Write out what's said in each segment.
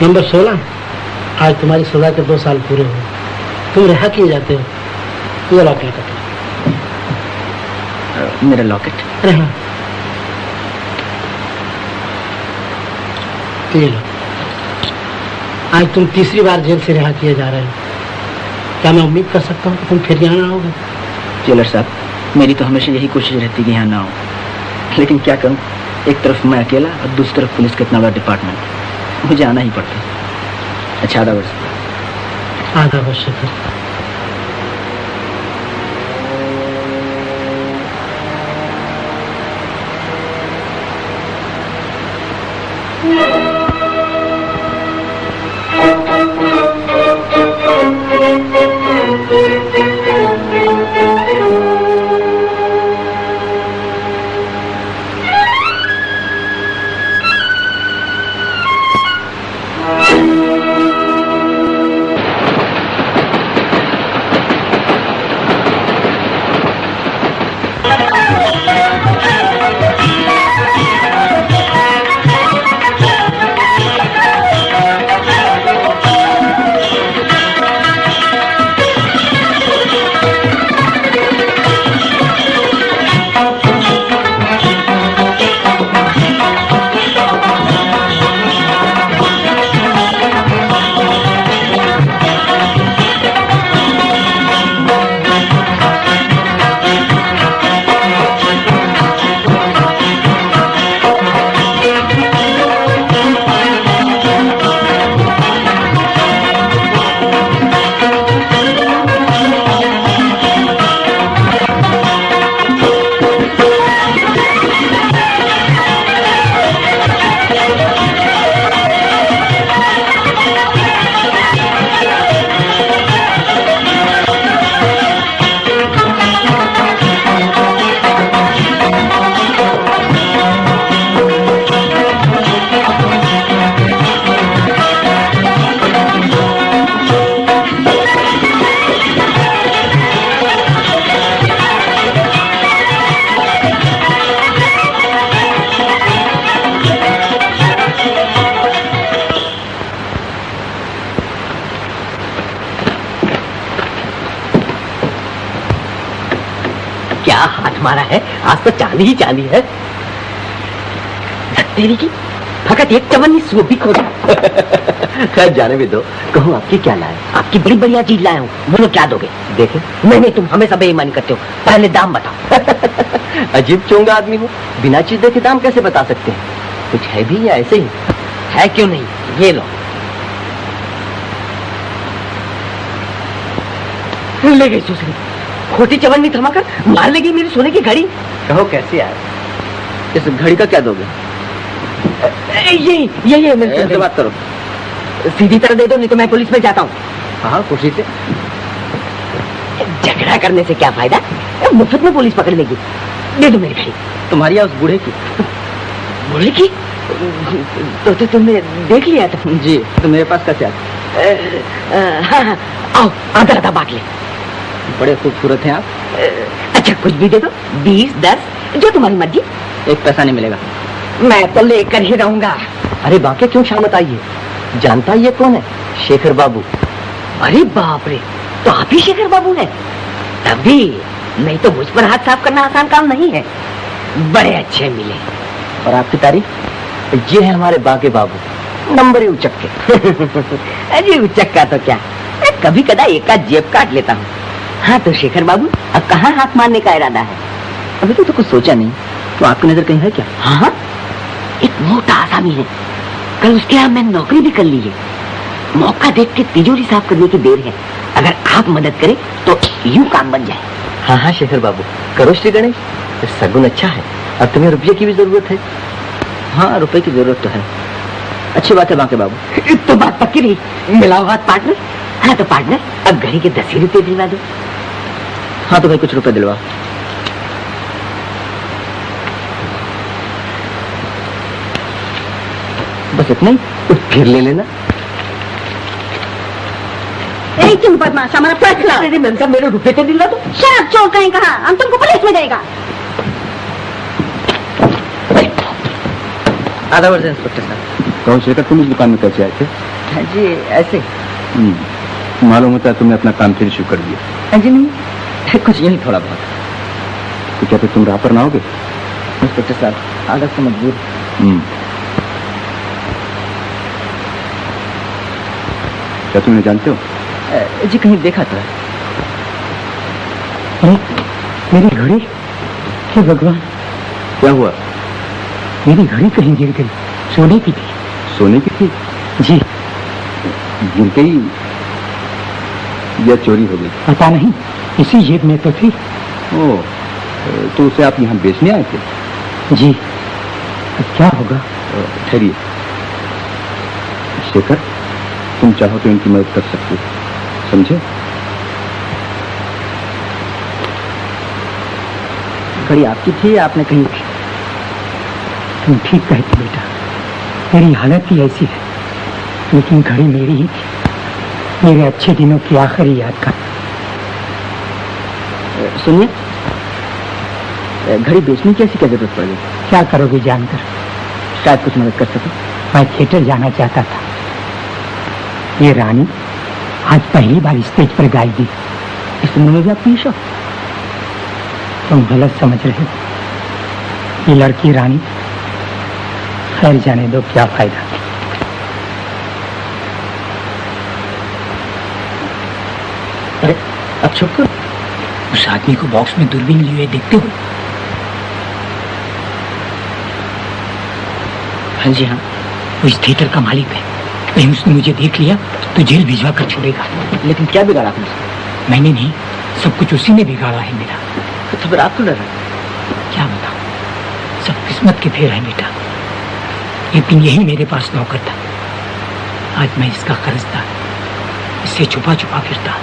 Number 16, आज तुम्हारी सजा के 2 साल पूरे हुए, तुम रिहा किए जाते हो। ये लॉकेट का मेरा लॉकेट? अरे हाँ, ये लो। आज तुम तीसरी बार जेल से रिहा किए जा रहे हो। क्या मैं उम्मीद कर सकता हूँ कि तुम फिर यहाँ ना आओगे? जेलर साहब, मेरी तो हमेशा यही कोशिश रहती कि यहाँ ना हो, लेकिन क्या करूँ, एक तरफ मैं अकेला और दूसरी तरफ पुलिस का इतना बड़ा डिपार्टमेंट, मुझे आना ही पड़ता है। अच्छा, आधा वर्ष है। मारा है, आज तो चांदी ही चांदी है। तेरी की फकत एक चवन्नी सूप भी खो गया। खैर जाने भी दो, कहूँ आपकी क्या लाए? आपकी बड़ी बढ़िया चीज लाया हूँ, बोलो क्या दोगे? देखे? नहीं, तुम हमेशा बेईमानी करते हो, पहले दाम बताओ। अजीब चोंगा आदमी हो, बिना चीज देखे दाम कैसे बता सकते हैं? कुछ है भी या ऐसे ही? है क्यों नहीं, ये लो। ले गई सुसरी, खोटी चवन्नी थमाकर मार लेगी मेरी सोने की घड़ी। कहो कैसे यार, इस घड़ी का क्या दोगे? ये मेरे बात करो, सीधी तरह दे दो, नहीं तो मैं पुलिस में जाता हूँ। हाँ खुशी से। झगड़ा करने से क्या फायदा, मुफ्त में पुलिस पकड़ लेगी। दे दो मेरी घड़ी। तुम्हारी या उस बूढ़े की? बूढ़े की? तो तुमने देख लिया था? जी, तो मेरे पास का क्या? हाँ, आओ आधा आधा बांट ले। बड़े खूबसूरत हैं आप। अच्छा कुछ भी दे दो, 20, 10, जो तुम्हारी मर्जी। एक पैसा नहीं मिलेगा। मैं तो लेकर ही रहूंगा। अरे बाकी क्यों शामत आई है? जानता ये कौन है? शेखर बाबू। अरे बाप रे, तो आप ही शेखर बाबू हैं? तभी नहीं तो मुझ पर हाथ साफ करना आसान काम नहीं है। बड़े अच्छे मिले। और आपकी तारीफ? ये है हमारे बाके बाबू, नंबर ही उचक के। अरे उचक का तो क्या, कभी कदा एक आध जेब काट लेता हूँ। हाँ तो शेखर बाबू, अब कहाँ हाथ मारने का इरादा है? अभी तो कुछ सोचा नहीं। तो आपकी नजर कहीं है क्या? हाँ, एक मोटा आसामी है, कल उसके यहाँ मैंने नौकरी भी कर ली है। मौका देख के तिजोरी साफ करने की देर है, अगर आप मदद करें तो यूं काम बन जाए। हाँ हाँ शेखर बाबू, करो श्री गणेश, सगुन अच्छा है। अब तुम्हें रुपये की भी जरूरत है? हाँ रुपए की जरूरत तो है। अच्छी बात है बाके बाबू। तो बात पक्की रही, मिलाओ हाथ पार्टनर। हाँ तो पार्टनर, अब घड़ी के 10 रुपए दिलवा दो। हाँ तो भाई कुछ रुपए दिलवा। बस इतना ही, कुछ फिर ले लेना। तुम बदमाश, हमारा फैसला। अरे मैम साहब, मेरे रुपए तो दिलवा दो। शराब चोर कहीं कहा, हम तुमको पुलिस में जाएगा। आधा वर्ष इंस्पेक्टर साहब। कहो शेखर, तुम इस दुकान में कैसे आए थे? जी ऐसे। मालूम होता है तुमने अपना काम फिर शुरू कर दिया। जी नहीं, कुछ यही थोड़ा बहुत। तो क्या फिर तुम राह पर ना आओगे? इंस्पेक्टर साहब, आदत से मजबूर। क्या तुम जानते हो? जी कहीं देखा था। मेरी घड़ी, हे भगवान, क्या हुआ? मेरी घड़ी कहीं गिर गई। सोने की थी। सोने की थी? जी। गिर गई या चोरी हो गई? पता नहीं, इसी जेब में तो थी। ओह, तो उसे आप यहाँ बेचने आए थे? जी। अब क्या होगा? ठहरिए शेखर, तुम चाहो तो इनकी मदद कर सकते हो, समझे? घड़ी आपकी थी, आपने कहीं थी? तुम ठीक कहती बेटा, मेरी हालत ही ऐसी है, लेकिन घड़ी मेरी ही थी, मेरे अच्छे दिनों की आखिरी याद का। सुनिए, घड़ी बेचने की ऐसी क्या जरूरत पड़ गई? क्या करोगे जानकर? शायद कुछ मदद कर सको। मैं थिएटर जाना चाहता था। ये रानी आज पहली बार स्टेज पर गाएगी। इस उम्र में भी आपकी शौक? तुम गलत समझ रहे हो। ये लड़की रानी, खैर जाने दो, क्या फायदा। अरे अब चुप करो। उस आदमी को बॉक्स में दूरबीन लिए देखते हो? हाँ जी हाँ। वो इस थिएटर का मालिक है। कहीं उसने मुझे देख लिया तो जेल भिजवा कर छोड़ेगा। लेकिन क्या बिगाड़ा आपने? मैंने नहीं, सब कुछ उसी ने बिगाड़ा है मेरा। तो फिर आप क्यों डर रहे? क्या बताऊं, सब किस्मत के फेर है बेटा। लेकिन यही मेरे पास नौकर था। आज मैं इसका कर्जदार, इससे छुपा छुपा फिरता।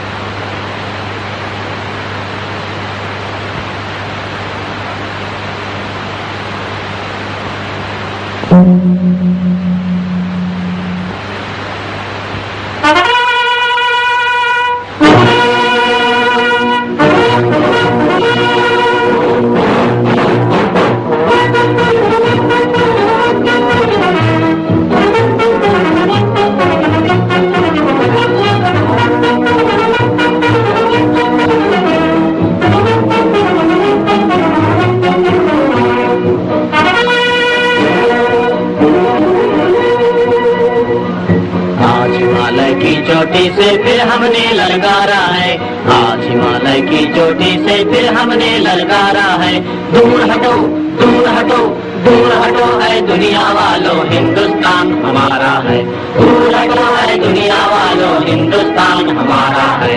चोटी से फिर हमने ललकारा है, आज हिमालय की चोटी से फिर हमने ललकारा है। दूर हटो दूर हटो दूर हटो है दुनिया वालों, हिंदुस्तान हमारा है। दूर हटो है दुनिया वालों, हिंदुस्तान हमारा है।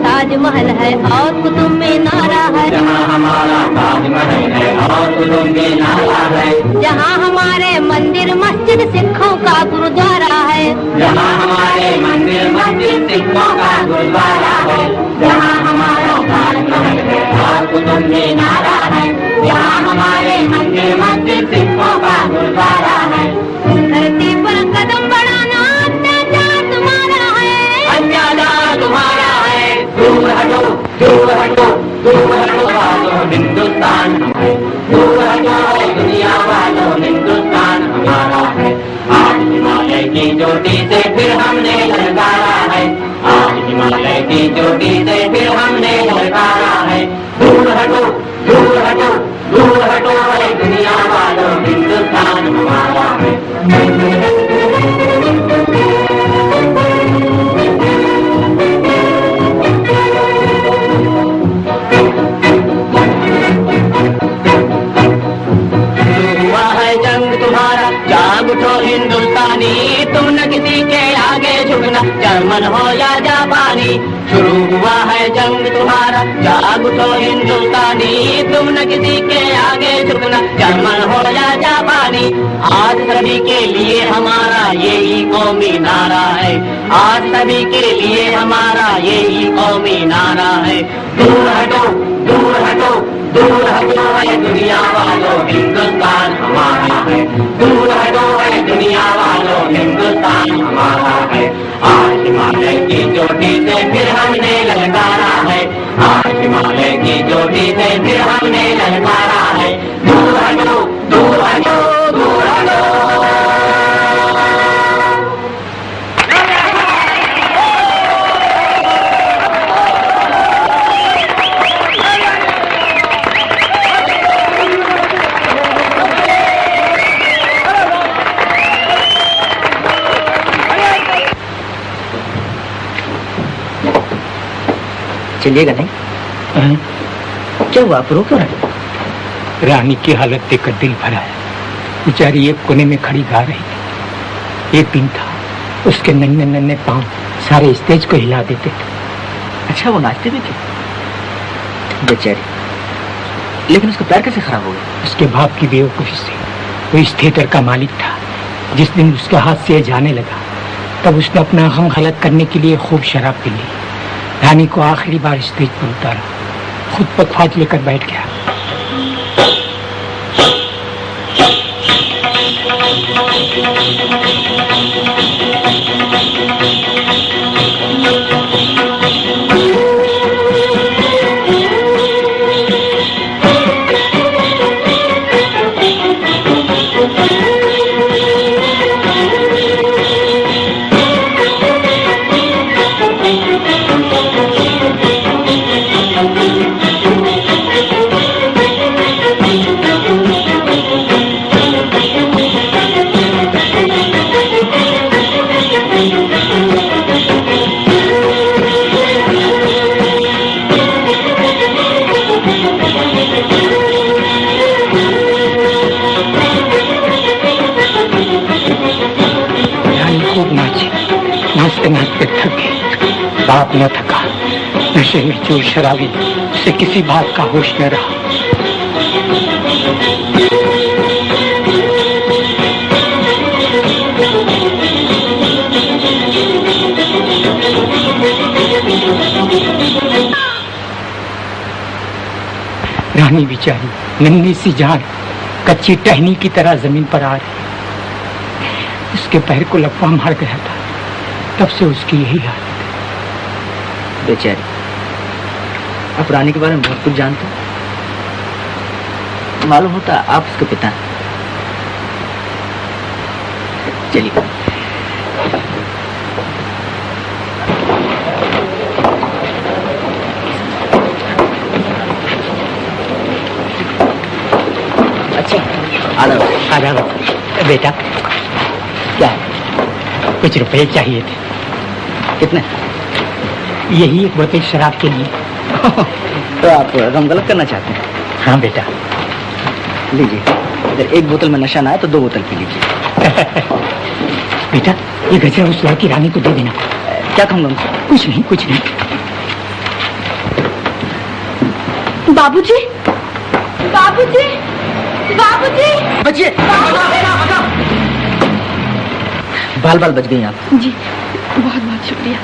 ताजमहल है और कुतुब मीनारा है, जहाँ हमारा ताजमहल है और कुतुब मीनारा है। जहाँ हमारे मंदिर मस्जिद सिखों का गुरुद्वारा है, जहाँ हमारे मंदिर मस्जिद सिखों का गुरुद्वारा है। जहाँ हमारा ताजमहल है और कुतुब मीनारा है, जहाँ हमारे मंदिर मस्जिद सिखों का गुरुद्वारा है। धरती पर कदम बढ़ाना अत्याचार तुम्हारा है, अत्याचार तुम्हारा है। दूर हटो दूर हटो दूर हटो वालों, हिंदुस्तान है। दूर हटो है दुनिया वालों, हिंदुस्तान हमारा है। आज हिमालय की चोटी से फिर हमने ललकारा है, आज हिमालय की चोटी से फिर हमने ललकारा है। दूर हटो दूर हटो दूर हटो है दुनिया वालों, हिंदुस्तान हमारा है। जाग उठो हिंदुस्तानी, तुम न किसी के आगे झुकना, जर्मन हो या जापानी। शुरू हुआ है जंग तुम्हारा, जाग उठो हिंदुस्तानी, तुम न किसी के आगे झुकना, जर्मन हो या जापानी। आज सभी के लिए हमारा यही कौमी नारा है, आज सभी के लिए हमारा यही कौमी नारा है। दूर हटो दूर हटो दूर हटो है दुनिया वालों, हिंदुस्तान हमारा है। दूर हटो है दुनिया वालों, हिंदुस्तान हमारा है। आज हिमालय की चोटी से फिर हमने ललकारा है, आज हिमालय की चोटी से फिर हमने ललकारा है। दूर हटो, दूर हटो, दूर हटो। चलिएगा नहीं? क्या हुआ, आप रो क्यों रहे? रानी की हालत देखकर दिल भरा है। बेचारी एक कोने में खड़ी गा रही थी। एक दिन था, उसके नन्हे नन्हे पांव सारे स्टेज को हिला देते थे। अच्छा, वो नाचते भी थे? बेचारी, लेकिन उसका पैर कैसे खराब हो गया? उसके बाप की बेवकूफी से। वो इस थिएटर का मालिक था। जिस दिन उसके हाथ से जाने लगा, तब उसने अपना गम गलत करने के लिए खूब शराब पी ली। रानी को आखिरी बार स्टेज पर उतारा, खुद पखवाज लेकर बैठ गया। नाचते थक गए। बाप न थका, नशे में चूर शराबी, उसे किसी बात का होश न रहा। रानी बेचारी नन्ही सी जान कच्ची टहनी की तरह जमीन पर आ रही। उसके पैर को लकवा मार गया था, तब से उसकी यही हालत है। बेचारी, आप रानी के बारे में बहुत कुछ जानते हैं। मालूम होता आप उसके पिता हैं। चलिए। अच्छा, आधा बेटा, क्या है? कुछ रुपए चाहिए थे। कितने? यही एक बोतल शराब के लिए। तो आप गम गलत करना चाहते हैं? हाँ बेटा। लीजिए, अगर एक बोतल में नशा ना आए तो 2 बोतल पी लीजिए। बेटा, ये गजरा उस लड़की रानी को दे देना। क्या कहूँगा उनसे? कुछ नहीं, कुछ नहीं। बाबूजी, बाबूजी, बाबूजी, बचिए। बाल बाल बच गई आप। जी, बहुत बहुत शुक्रिया।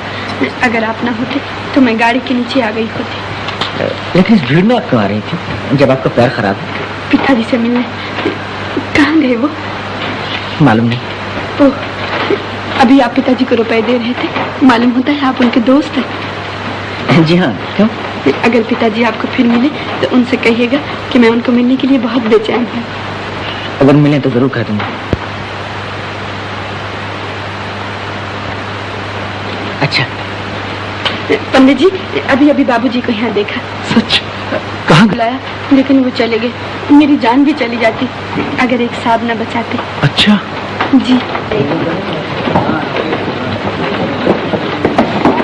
अगर आप ना होते तो मैं गाड़ी के नीचे आ गई होती। लेकिन इस भीड़ में आप क्यों आ रही थी जब आपका पैर खराब है? पिताजी से मिलने। कहाँ गए वो? मालूम नहीं। ओह, अभी आप पिताजी को रुपए दे रहे थे। मालूम होता है आप उनके दोस्त हैं। जी हाँ, क्यों? अगर पिताजी आपको फिर मिले तो उनसे कहिएगा कि मैं उनको मिलने के लिए बहुत बेचैन हूँ। अगर मिले तो जरूर कह दूंगा। अच्छा। पंडित जी, अभी अभी बाबूजी को यहाँ देखा। सच? कहाँ बुलाया, लेकिन वो चले गए। मेरी जान भी चली जाती अगर एक साहब न बचाते। अच्छा जी।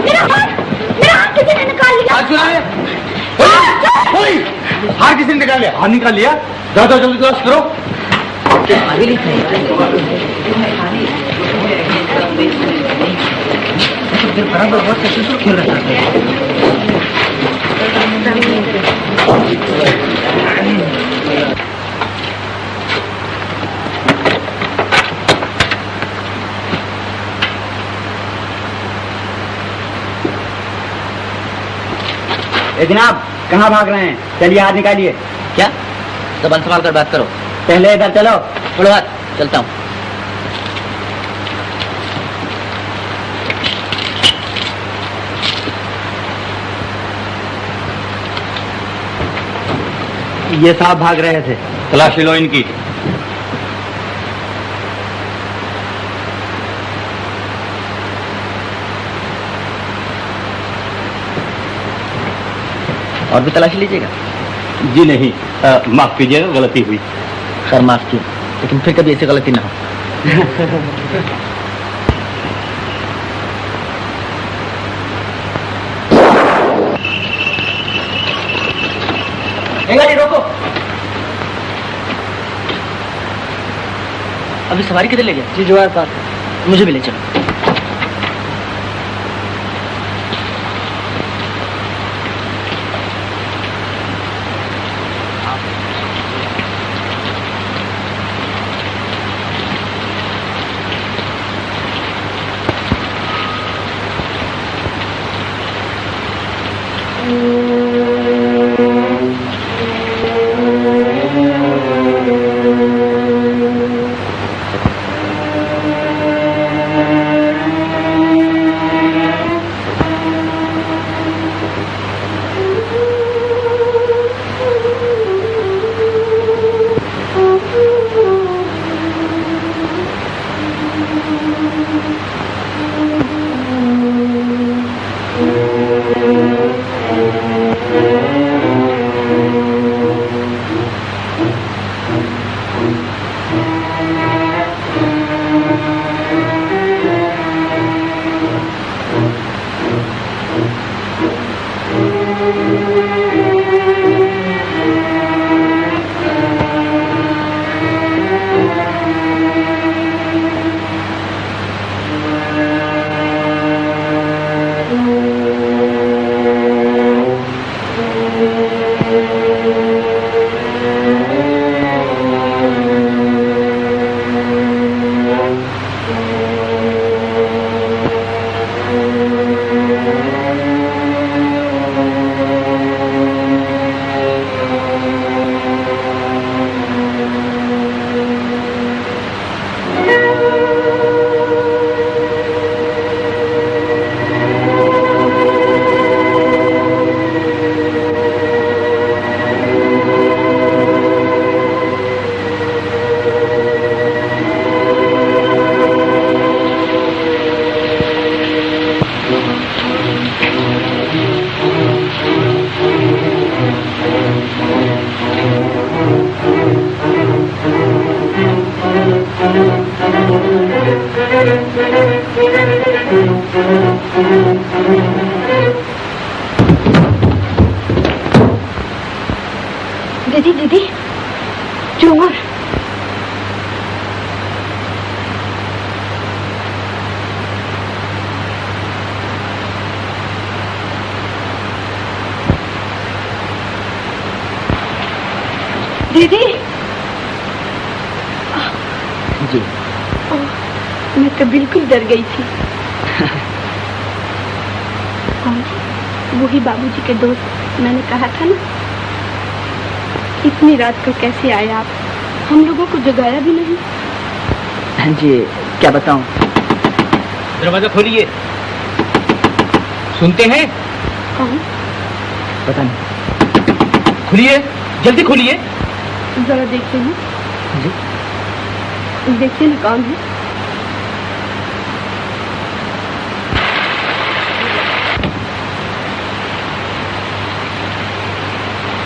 मेरा हाथ किसी ने निकाल लिया। हार किसी ने निकाल लिया? हार निकाल लिया? जाओ जल्दी क्लास करो। बराबर बहुत सक्सेसफुल खेल रहा था। जनाब, कहाँ भाग रहे हैं? चलिए हाथ निकालिए। क्या? जबान संभाल कर बात करो। पहले इधर चलो। थोड़ा बात, चलता हूँ। ये साहब भाग रहे थे। तलाशी लो इनकी। और भी तलाशी लीजिएगा? जी नहीं, माफ कीजिएगा, गलती हुई। खैर माफ किया, लेकिन फिर कभी ऐसी गलती ना हो। गाड़ी रोको। अभी सवारी किधर ले गया? जी जवाहर पार्क। मुझे भी ले चलो। दीदी दीदी चोर। दीदी जी मैं तो बिल्कुल डर गई थी। और वही बाबूजी के दोस्त मैंने कहा था ना, इतनी रात को कैसे आए आप? हम लोगों को जगाया भी नहीं। हाँ जी, क्या बताऊं? दरवाजा खोलिए। सुनते हैं? कौन? पता नहीं। खोलिए, जल्दी खोलिए। जरा देखते हैं। जी देखते ना कौन है।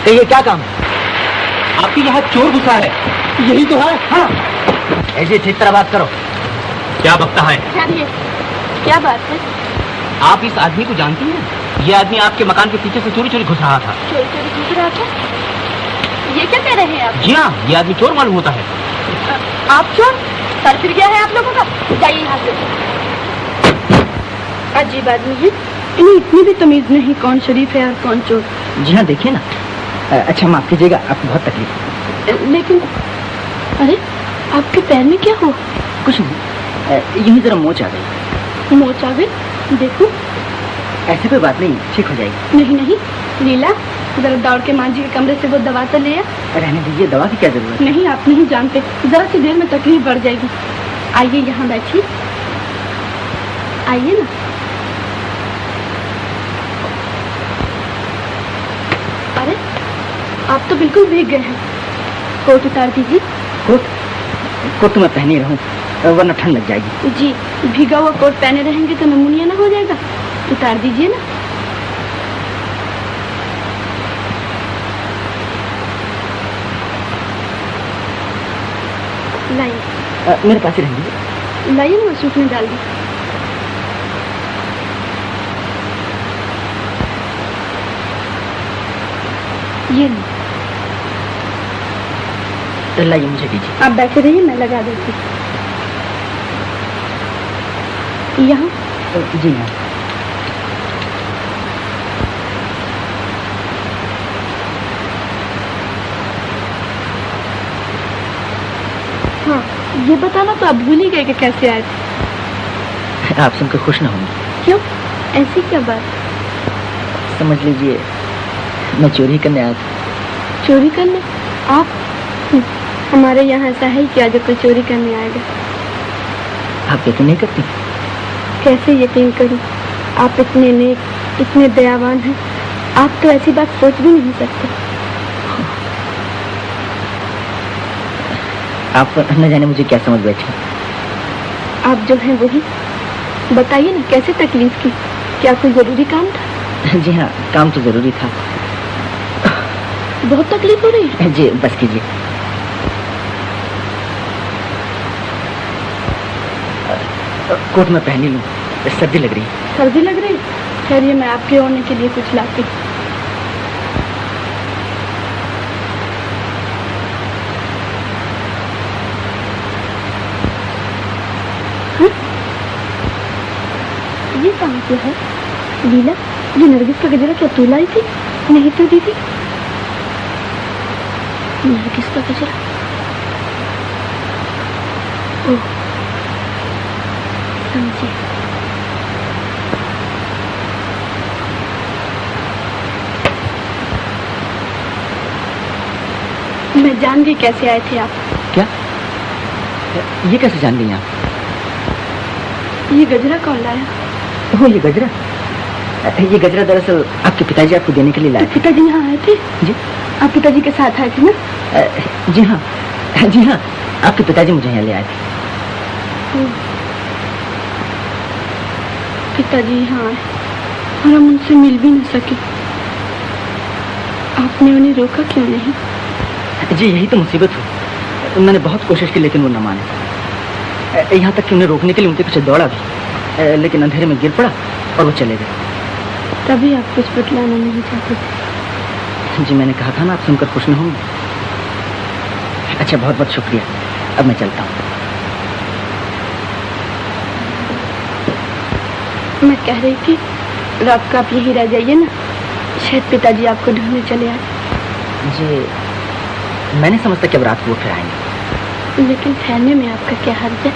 कहिए क्या काम? आपके यहाँ चोर घुसा है। यही तो है। हाँ, ऐसे ठीक तरह बात करो। क्या बकता है? क्या बात है? आप इस आदमी को जानती हैं? ये आदमी आपके मकान के पीछे से चोरी चोरी घुस रहा था। चोरी चोरी घुस रहा था? ये क्या कह रहे हैं आप? जी हाँ, ये आदमी चोर मालूम होता है। आप चोर? सर फिर गया है आप लोगों का। जाइए यहाँ से। अजीब आदमी है, इन्हें इतनी भी तमीज नहीं कौन शरीफ है और कौन चोर। जी हाँ, देखिए ना। अच्छा माफ कीजिएगा, आपको बहुत तकलीफ है। लेकिन अरे आपके पैर में क्या हुआ? कुछ नहीं, यही जरा मोच आ गई। मोच आ गई? देखो। ऐसी कोई बात नहीं, ठीक हो जाएगी। नहीं नहीं लीला, जरा दौड़ के माँ जी के कमरे से वो दवा तो ले आ। रहने दीजिए, दवा की क्या जरूरत है? नहीं, आप नहीं जानते, जरा सी देर में तकलीफ बढ़ जाएगी। आइए यहाँ बैठिए, आइए ना। अरे आप तो बिल्कुल भीग गए हैं। कोट उतार दीजिए। कोट तो मैं पहन ही रहूं, वरना ठंड लग जाएगी। जी, भीगा हुआ कोट पहने रहेंगे तो नमूनिया ना हो जाएगा। उतार दीजिए ना। लाइए। मेरे पास ही रहेंगे। लाइए ना, सूट में डाल दी। ये लो। लाइए, मुझे दीजिए। आप बैठे रहिए, मैं लगा देती हूँ। यहाँ? जी हाँ। हाँ, ये बताना तो आप भूल ही गए कि कैसे आए थे। आप सुनकर खुश ना होंगे। क्यों? ऐसी क्या बात? समझ लीजिए मैं चोरी करने आया था। चोरी करने? आप? हमारे यहाँ ऐसा है क्या जो कोई चोरी करने आएगा? आप यकीन नहीं करती? कैसे यकीन करूं? आप इतने नेक, इतने दयावान हैं, आप तो ऐसी बात सोच भी नहीं सकते। आप न जाने मुझे क्या समझ बैठे। आप जो हैं वही। बताइए ना, कैसे तकलीफ की? क्या कोई जरूरी काम था? जी हाँ, काम तो जरूरी था। बहुत तकलीफ हो रही है? जी, बस कीजिए। कोट में पहन ही लूं, सर्दी लग रही है। सर्दी लग रही? ठहरिए, मैं आपके ओढ़ने के लिए कुछ लाती। ये कहाँ से है? लीला, ये नरगिस का गजरा क्या तू लाई थी? नहीं तो दीदी। नरगिस का गजरा। ओह, समझी। मैं जान गई कैसे आए थे आप। क्या? ये कैसे जान गई आप? ये गजरा कौन लाया? ओह, ये गजरा? ये गजरा दरअसल आपके पिताजी आपको देने के लिए लाए तो पिताजी यहाँ आए थे? जी। आप पिताजी के साथ आए थे ना? जी हाँ, जी हाँ, आपके पिताजी मुझे यहाँ ले आए थे। पिताजी यहाँ आए और हम उनसे मिल भी न सके। आपने उन्हें रोका क्यों नहीं? जी, यही तो मुसीबत हुई। मैंने बहुत कोशिश की लेकिन वो न माने। यहाँ तक कि उन्हें रोकने के लिए उनके पीछे दौड़ा भी, लेकिन अंधेरे में गिर पड़ा और वो चले गए। तभी आप कुछ बतलाना नहीं चाहते थे। जी, मैंने कहा था ना, आप सुनकर खुश न होंगे। अच्छा, बहुत बहुत शुक्रिया। अब मैं चलता हूँ। मैं कह रही थी, रात को आप यही रह जाइए ना, शायद पिताजी आपको ढूंढने चले आए। जी, मैं नहीं समझता कि अब रात को वो फिर आएंगे। लेकिन ठहरने में आपका क्या हर्ज है?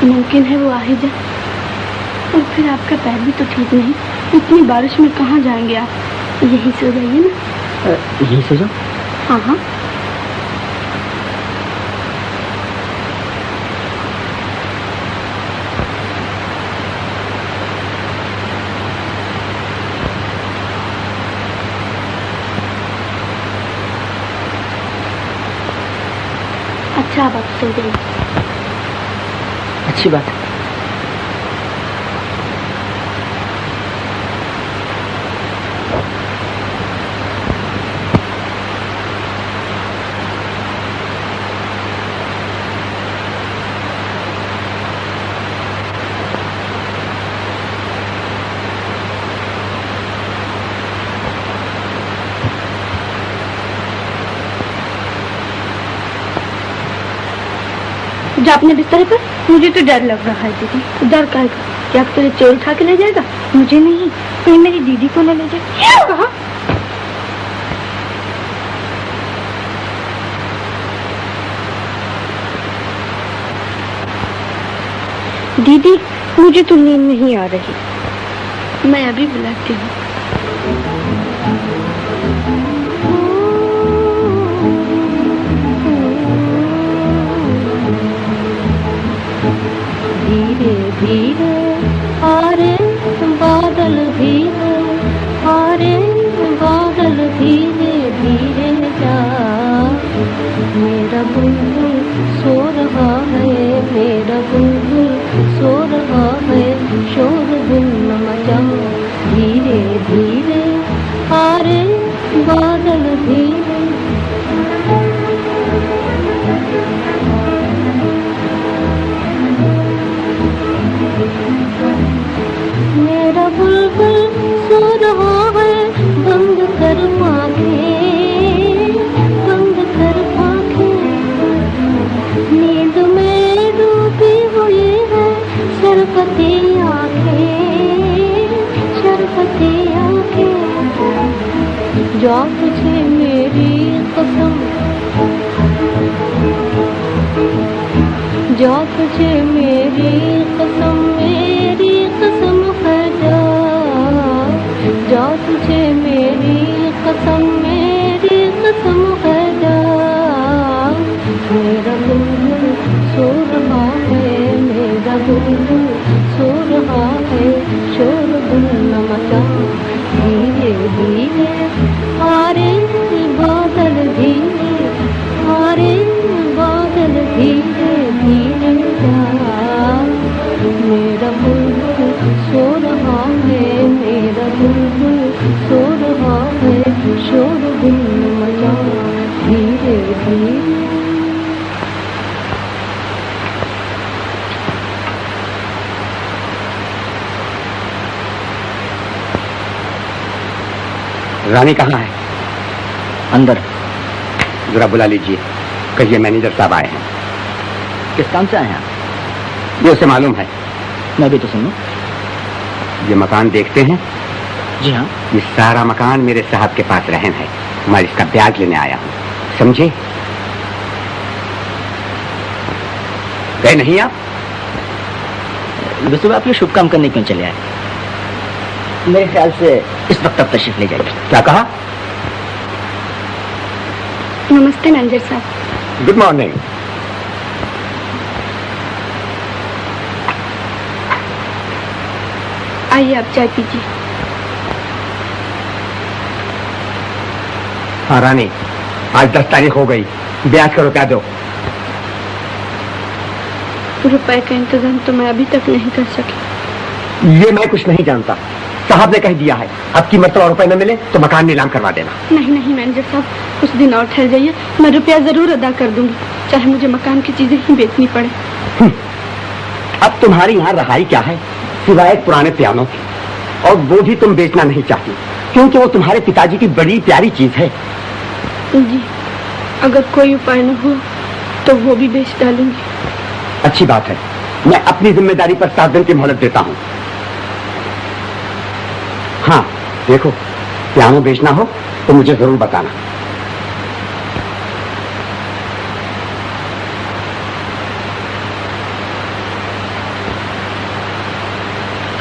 मुमकिन है वो आ ही जाए। और फिर आपका पैर भी तो ठीक नहीं, इतनी बारिश में कहाँ जाएंगे आप? यही सो जाइए ना। यही सो जाओ? हाँ हाँ। अच्छा, अब आप सो जाइए। अच्छी बात है। जा अपने बिस्तर पर। मुझे तो डर लग रहा है दीदी। डर का? क्या तुझे चोर उठा के ले जाएगा? मुझे नहीं, कोई मेरी दीदी को न ले जाए। क्या कहा? दीदी, मुझे तो नींद नहीं आ रही। मैं अभी बुलाती हूँ। धीरे धीरे आरे बादल धीरे, आरे बादल धीरे धीरे जा तुझे मेरी कसम, जा तुझे मेरी कसम है जा, जा तुझे मेरी कसम है जा। मेरा बुलबुल सो रहा है, मेरा बुलबुल सो रहा है, शोर गुल न मचा। धीरे धीरे हारे बादल धीरे, हारे बादल धीरे धीरे जा। मेरा बुलबुल सो रहा है, मेरा बुलबुल सो रहा है, शोर गुल न मचा। धीरे धीरे रानी कहाँ है? अंदर। जरा बुला लीजिए, कहिए मैनेजर साहब आए हैं। किस काम से आए हैं? ये उसे मालूम है। मैं भी तो सुनूं। ये मकान देखते हैं? जी हाँ। ये सारा मकान मेरे साहब के पास रहन है, मैं इसका ब्याज लेने आया हूँ, समझे? गए नहीं आप? वैसे आप ये शुभ काम करने क्यों चले आए? मेरे ख्याल से इस वक्त आप तशरीफ ले जाइए। क्या कहा? नमस्ते मैनेजर साहब। Good morning. आइए आप चाय पीजिए। हाँ रानी, आज 10 तारीख हो गई, ब्याज का रुपया दो। रुपए का इंतजाम तो मैं अभी तक नहीं कर सकी। ये मैं कुछ नहीं जानता, साहब ने कह दिया है, अब की मरतबा रुपए न मिले तो मकान नीलाम करवा देना। नहीं नहीं मैनेजर साहब, कुछ दिन और ठहर जाइए, मैं रुपया जरूर अदा कर दूंगी, चाहे मुझे मकान की चीजें ही बेचनी पड़े। अब तुम्हारी यहाँ रहाई क्या है सिवाय एक पुराने पियानो की, और वो भी तुम बेचना नहीं चाहती क्योंकि वो तुम्हारे पिताजी की बड़ी प्यारी चीज है। जी, अगर कोई उपाय न हो तो वो भी बेच डालूंगी। अच्छी बात है, मैं अपनी जिम्मेदारी पर 7 दिन की मोहलत देता हूँ। हाँ देखो, पियानो बेचना हो तो मुझे जरूर बताना।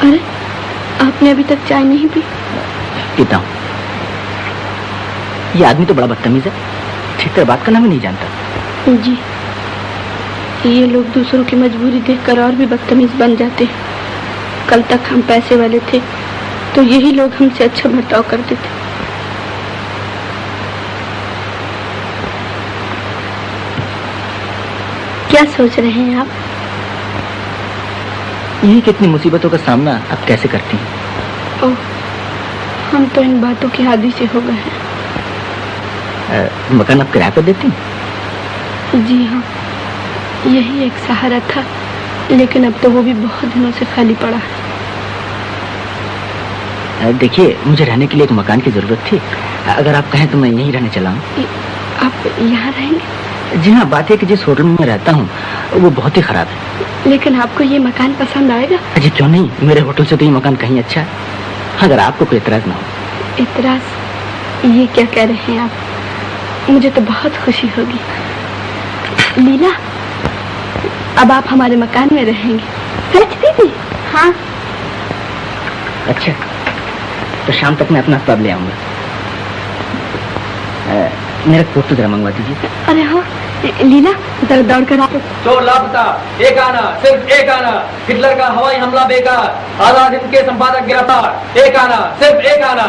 अरे, आपने अभी तक चाय नहीं पी? पीता हूँ। ये आदमी तो बड़ा बदतमीज है, ठीक तरह बात करना भी नहीं जानता। जी, ये लोग दूसरों की मजबूरी देखकर और भी बदतमीज बन जाते हैं। कल तक हम पैसे वाले थे तो यही लोग हमसे अच्छा बर्ताव करते थे। क्या सोच रहे हैं आप? यही कितनी मुसीबतों का सामना आप कैसे करती हैं? ओह, हम तो इन बातों के आदी से हो गए हैं। मकान आप किराए पर देती हैं? जी हाँ, यही एक सहारा था, लेकिन अब तो वो भी बहुत दिनों से खाली पड़ा है। देखिए, मुझे रहने के लिए एक मकान की जरूरत थी, अगर आप कहें तो मैं यहीं रहने चला हूँ। आप यहाँ रहेंगे? जी हाँ, बात है कि जिस होटल में मैं रहता हूँ वो बहुत ही खराब है। लेकिन आपको ये मकान पसंद आएगा? जी क्यों नहीं, मेरे होटल से तो ये मकान कहीं अच्छा है, अगर आपको कोई एतराज ना हो। एतराज? ये क्या कह रहे हैं आप? मुझे तो बहुत खुशी होगी। लीला, अब आप हमारे मकान में रहेंगे। सच दीदी? हाँ। अच्छा, तो शाम तक मैं अपना सब ले आऊंगा। मेरा कोट तो जरा मंगवा दीजिए। अरे हाँ लीला, जरा दौड़ कर आप। चोर लापता, एक आना, सिर्फ एक आना। हिटलर का हवाई हमला बेकार, आजाद हिंद के संपादक गिरफ्तार। एक आना, सिर्फ एक आना।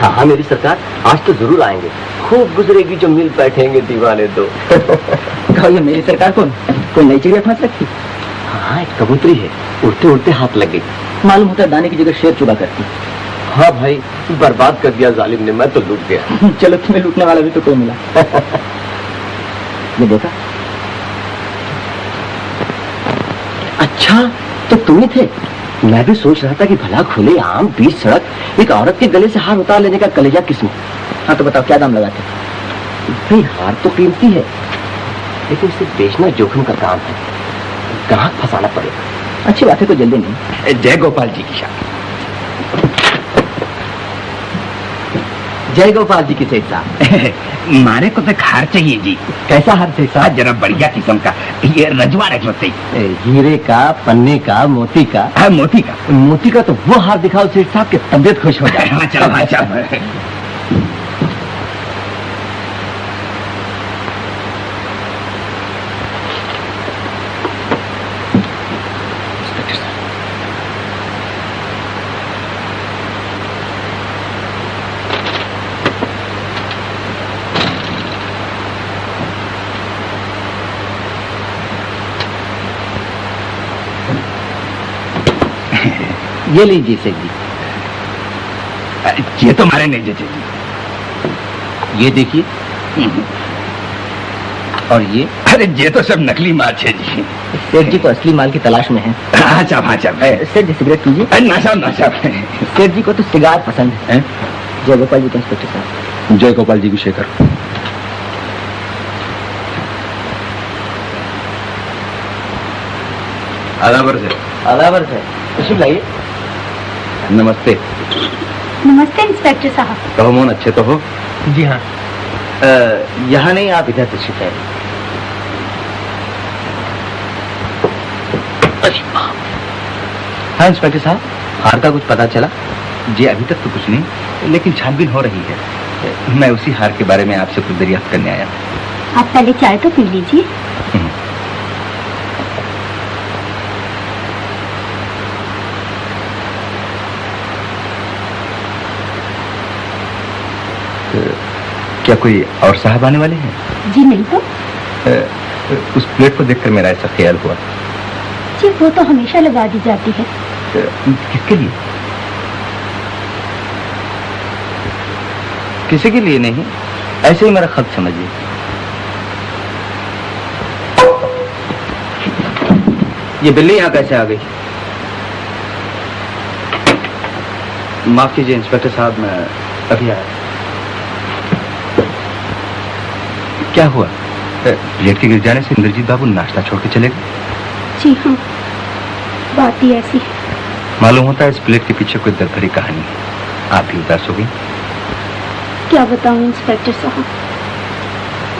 हाँ हाँ मेरी सरकार, आज तो जरूर आएंगे, खूब गुजरेगी जो मिल बैठेंगे दीवाने दो। कहो ये मेरी सरकार कौन, कोई नई चिड़िया फांस रखी? हाँ, एक कबूतरी है, उड़ते उड़ते हाथ लग गई। मालूम होता है दाने की जगह शेर चुगा करती। हाँ भाई, बर्बाद कर दिया जालिम ने, मैं तो लूट गया। चलो, तुम्हें लूटने वाला भी तो कोई मिला। ये देखा? अच्छा, तो तुम ही थे? मैं भी सोच रहा था कि भला खुले आम बीच सड़क एक औरत के गले से हार उतार लेने का कलेजा किस्म। हाँ तो बताओ, क्या दाम लगाते? भाई हार तो कीमती है, लेकिन इसे बेचना जोखिम का काम है, ग्राहक फंसाना पड़ेगा। अच्छी बात है, कोई जल्दी नहीं। जय गोपाल जी की शादी। जय गोपाल जी की सेठ साहब। मारे को तो हार चाहिए जी। कैसा हार सेठ साहब? जरा बढ़िया किस्म का, ये रजवा रख सकते। हीरे का, पन्ने का, मोती का? हाँ, मोती का। मोती का तो वो हार दिखाओ सेठ साहब की तबीयत खुश हो जाए। हाँ चलो, हाँ चलो। ये लीजिए सेठ जी। ये तो हमारे नहीं जचे जी। ये देखिए। और ये? अरे ये तो सब नकली माल है जी। सेठ जी तो असली माल की तलाश में है। हाँ साहब, हाँ साहब। सेठ जी सिगरेट पीजिए। ना साहब, ना साहब। सेठ जी को तो सिगार पसंद है। जय गोपाल जी के इंस्पेक्टर साहब। जय गोपाल जी की शेखर। आदाबर से। आदाबर से। तशरीफ लाइए। नमस्ते। नमस्ते इंस्पेक्टर साहब। कहो मोहन, अच्छे तो हो? जी हाँ। यहाँ नहीं, आप इधर तशरीफ लाइए। हाँ इंस्पेक्टर साहब, हार का कुछ पता चला? जी अभी तक तो कुछ नहीं, लेकिन छानबीन हो रही है। मैं उसी हार के बारे में आपसे कुछ दरियाफ्त करने आया। आप पहले चाय तो पी लीजिए। क्या कोई और साहब आने वाले हैं? जी नहीं तो। उस प्लेट को देखकर मेरा ऐसा ख्याल हुआ। जी वो तो हमेशा लगा दी जाती है। किसके लिए? किसी के लिए नहीं, ऐसे ही मेरा खत समझिए। ये बिल्ली यहाँ कैसे आ गई? माफ कीजिए इंस्पेक्टर साहब, मैं अभी आया। क्या हुआ? प्लेट के गिर जाने से इंद्रजीत बाबू नाश्ता छोड़ के चले गए? जी हाँ, बात ही ऐसी है। मालूम होता है इस प्लेट के पीछे कोई दर्द भरी कहानी है। आप भी उदास हो गई। क्या बताऊं इंस्पेक्टर साहब,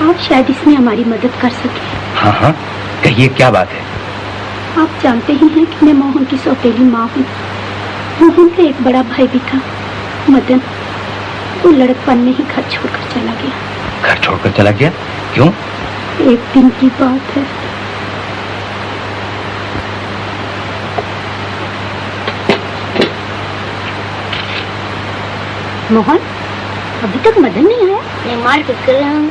आप शायद इसमें हमारी मदद कर सके। हाँ हाँ, कहिए क्या बात है? आप जानते ही हैं कि मैं मोहन की सौतेली माँ हूँ। मोहन का एक बड़ा भाई भी था, मदन। वो लड़कपन में ही घर छोड़कर चला गया। घर छोड़कर चला गया? क्यों? एक दिन की बात है। मोहन, अभी तक मदन नहीं आया? नहीं, मार किस कर रहे हैं?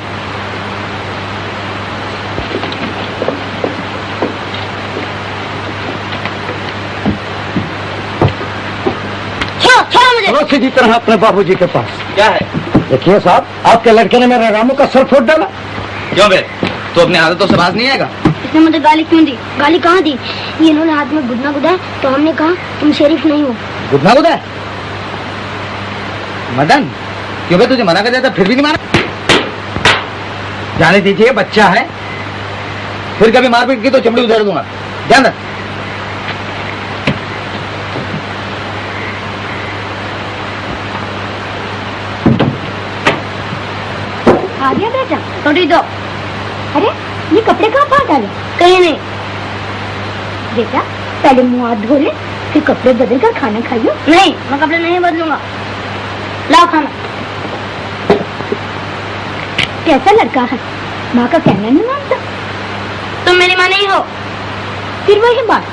चलो सीधी तरह अपने बाबूजी के पास। क्या है? देखिए साहब, आपके लड़के ने मेरे रामू का सर फोड़ डाला। क्यों बे? तो अपने आदतों से बाज नहीं आएगा? इसने मुझे गाली क्यों दी? गाली कहाँ दी? ये इन्होंने हाथ में गुदना गुदा तो हमने कहा तुम शरीफ नहीं हो। गुदना गुदा? मदन, क्यों बे तुझे मना कर दिया था फिर भी नहीं माना? जाने दीजिए, बच्चा है। फिर कभी मारपीट की तो चमड़ी उधेड़ दूंगा। ध्यान रख। आ गया बेटा? थोड़ी दो। अरे ये कपड़े कहाँ पा डाले? कहीं नहीं। बेटा पहले मुंह हाथ धो ले, फिर कपड़े बदल कर खाना खाइयो। नहीं, मैं कपड़े नहीं बदलूंगा। लाओ खाना। कैसा लड़का है, माँ का कहना नहीं मानता। तुम मेरी माँ नहीं हो। फिर वही बात।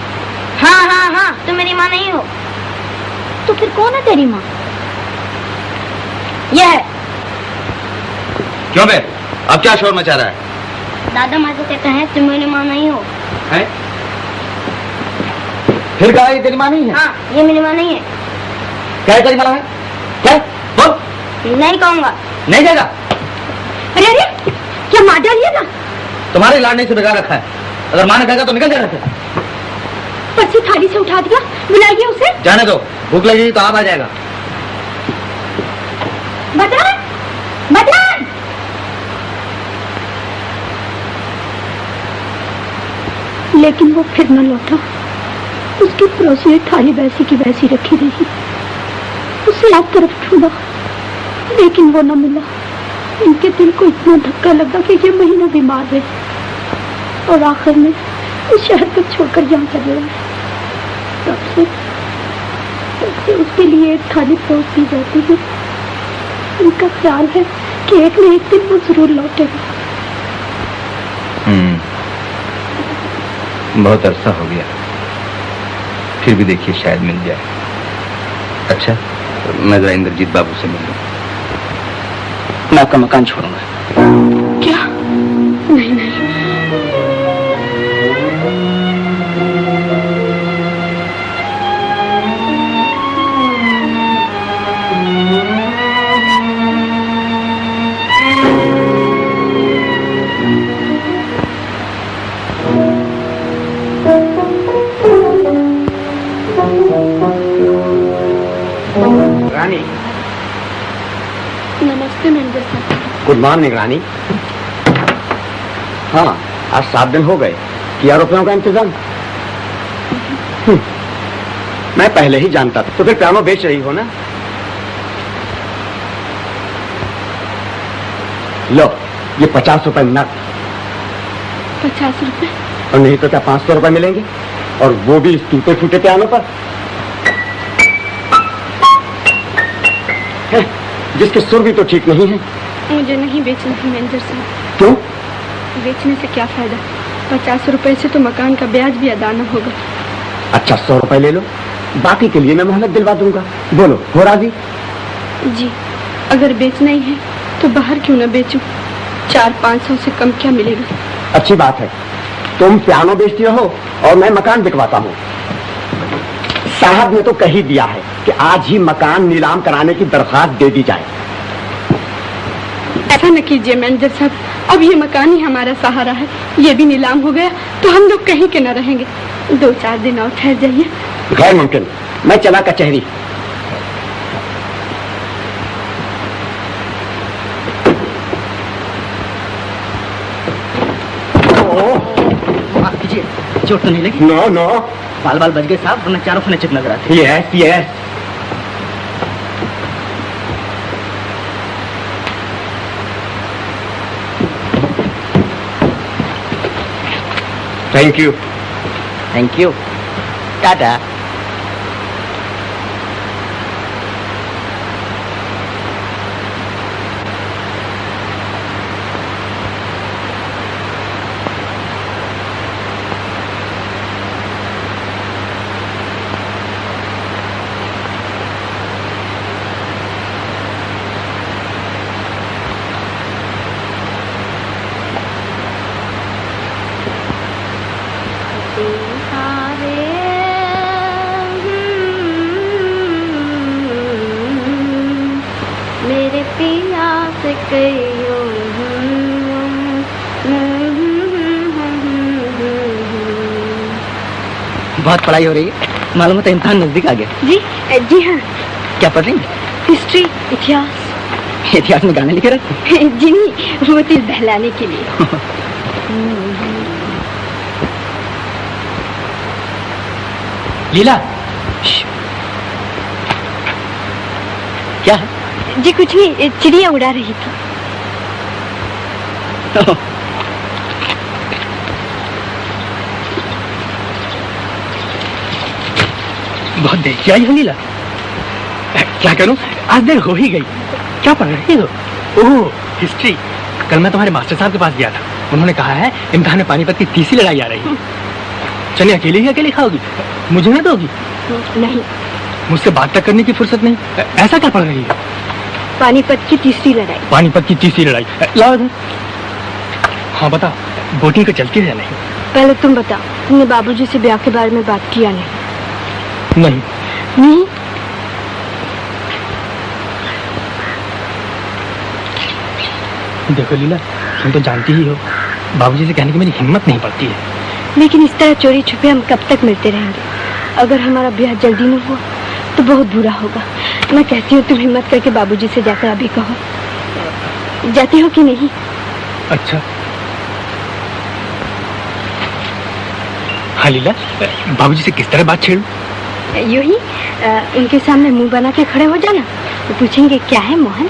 हाँ हाँ हाँ, तुम मेरी माँ नहीं हो। तो फिर कौन है तेरी माँ? यह है। क्यों बे? अब क्या शोर मचा रहा है? दादा माँ तो कहते हैं तुम मेरी माँ नहीं हो। है? फिर कहा ये तेरी माँ नहीं है? हाँ, ये मेरी माँ नहीं है। क्या तेरी माँ है? क्या? बोल। नहीं कहूँगा। नहीं जाएगा? अरे अरे क्या मार डालिएगा? तुम्हारे लाडने से बिगाड़ रखा है। अगर माँ ने कहेगा तो निकल जाएगा। पर्ची थाली से उठा दिया, बुलाइए उसे। जाने दो, भूख लगेगी तो आप आ जाएगा। मदन, मदन! लेकिन वो फिर न लौटा। उसकी पड़ोसी में थाली वैसी की वैसी रखी रही। उसे एक तरफ ढूंढा, लेकिन वो न मिला। इनके दिल को इतना धक्का लगा कि ये महीना बीमार है और आखिर में इस शहर को छोड़कर यहाँ चले गए। तब से उसके लिए एक थाली परोसती जाती है। उनका ख्याल है कि एक न एक दिन वो जरूर लौटेगा। बहुत अरसा हो गया, फिर भी देखिए शायद मिल जाए। अच्छा, मैं जरा इंद्रजीत बाबू से मिलूं। मैं आपका मकान छोड़ूंगा। क्या? नहीं नहीं, रानी। नमस्ते मेंढर साहब। गुड मॉर्निंग रानी। हाँ, आज 7 दिन हो गए। किया रुपयों का इंतजाम? मैं पहले ही जानता था। तो फिर पियानो बेच रही हो ना? लो, ये 50 रुपए नकद। 50 रुपए? और नहीं तो क्या 500 रुपए मिलेंगे, और वो भी इस टूटे फूटे पियानो पर, जिसके सुर भी तो ठीक नहीं है। मुझे नहीं बेचना है मैनेजर साहब। क्यों? बेचने से क्या फायदा? 50 रुपए से तो मकान का ब्याज भी अदा न होगा। अच्छा, 100 रुपए ले लो, बाकी के लिए मैं मोहलत दिलवा दूंगा। बोलो, हो राजी? जी, अगर बेचना ही है तो बाहर क्यों न बेचूं? 400-500 से कम क्या मिलेगा? अच्छी बात है, तुम पियानो बेचती रहो और मैं मकान बिकवाता हूँ। साहब ने तो कह ही दिया है कि आज ही मकान नीलाम कराने की दरखास्त दे दी जाए। ऐसा न कीजिए मैनेजर साहब, अब ये मकान ही हमारा सहारा है। ये भी नीलाम हो गया तो हम लोग कहीं के न रहेंगे। 2-4 दिन और ठहर जाइए। गैर मुमकिन, मैं चला कचहरी। माफ कीजिए, चोट तो नहीं लगी? नो नो, बाल बाल बच गए साहब, वरना चारों खाने चित नजर आते। Yes yes. Thank you. Thank you, Tata. मेरे पिया से कहियो बहुत पढ़ाई हो रही है, मालूम है तो इम्तिहान नजदीक आ गया। जी जी हाँ। क्या पढ़ रही हैं? हिस्ट्री, इतिहास। इतिहास में गाने लिखे रहते? जी नहीं, वो दिल बहलाने के लिए। लीला, क्या है? जी कुछ नहीं, चिड़िया उड़ा रही थी। बहुत देर से आई हो लीला। क्या करूं, आज देर हो ही गई। क्या पढ़ रही हो? ओह, हिस्ट्री। कल मैं तुम्हारे मास्टर साहब के पास गया था, उन्होंने कहा है इम्तिहान में पानीपत की तीसरी लड़ाई आ रही है। चलिए, अकेले ही अकेले खाओगी, मुझे ना दोगी? नहीं, मुझसे बात तक करने की फुर्सत नहीं। ऐसा क्या पढ़ रही है? पानीपत की तीसरी लड़ाई। पानीपत की तीसरी लड़ाई, लाओ इधर। हाँ बता, बोटिंग को चलती है या नहीं? पहले तुम बताओ, तुमने बाबूजी से ब्याह के बारे में बात किया नहीं? नहीं। नहीं? देखो लीला, तुम तो जानती ही हो, बाबूजी से कहने की मेरी हिम्मत नहीं पड़ती है। लेकिन इस तरह चोरी छुपे हम कब तक मिलते रहेंगे? अगर हमारा ब्याह जल्दी न हुआ तो बहुत बुरा होगा। मैं कहती हूँ तुम हिम्मत करके बाबूजी से जाकर अभी कहो। जाती हो कि नहीं? अच्छा। हाँ लीला, बाबूजी से किस तरह बात छेड़ूं? यूं ही उनके सामने मुंह बना के खड़े हो जाना। तो पूछेंगे क्या है मोहन,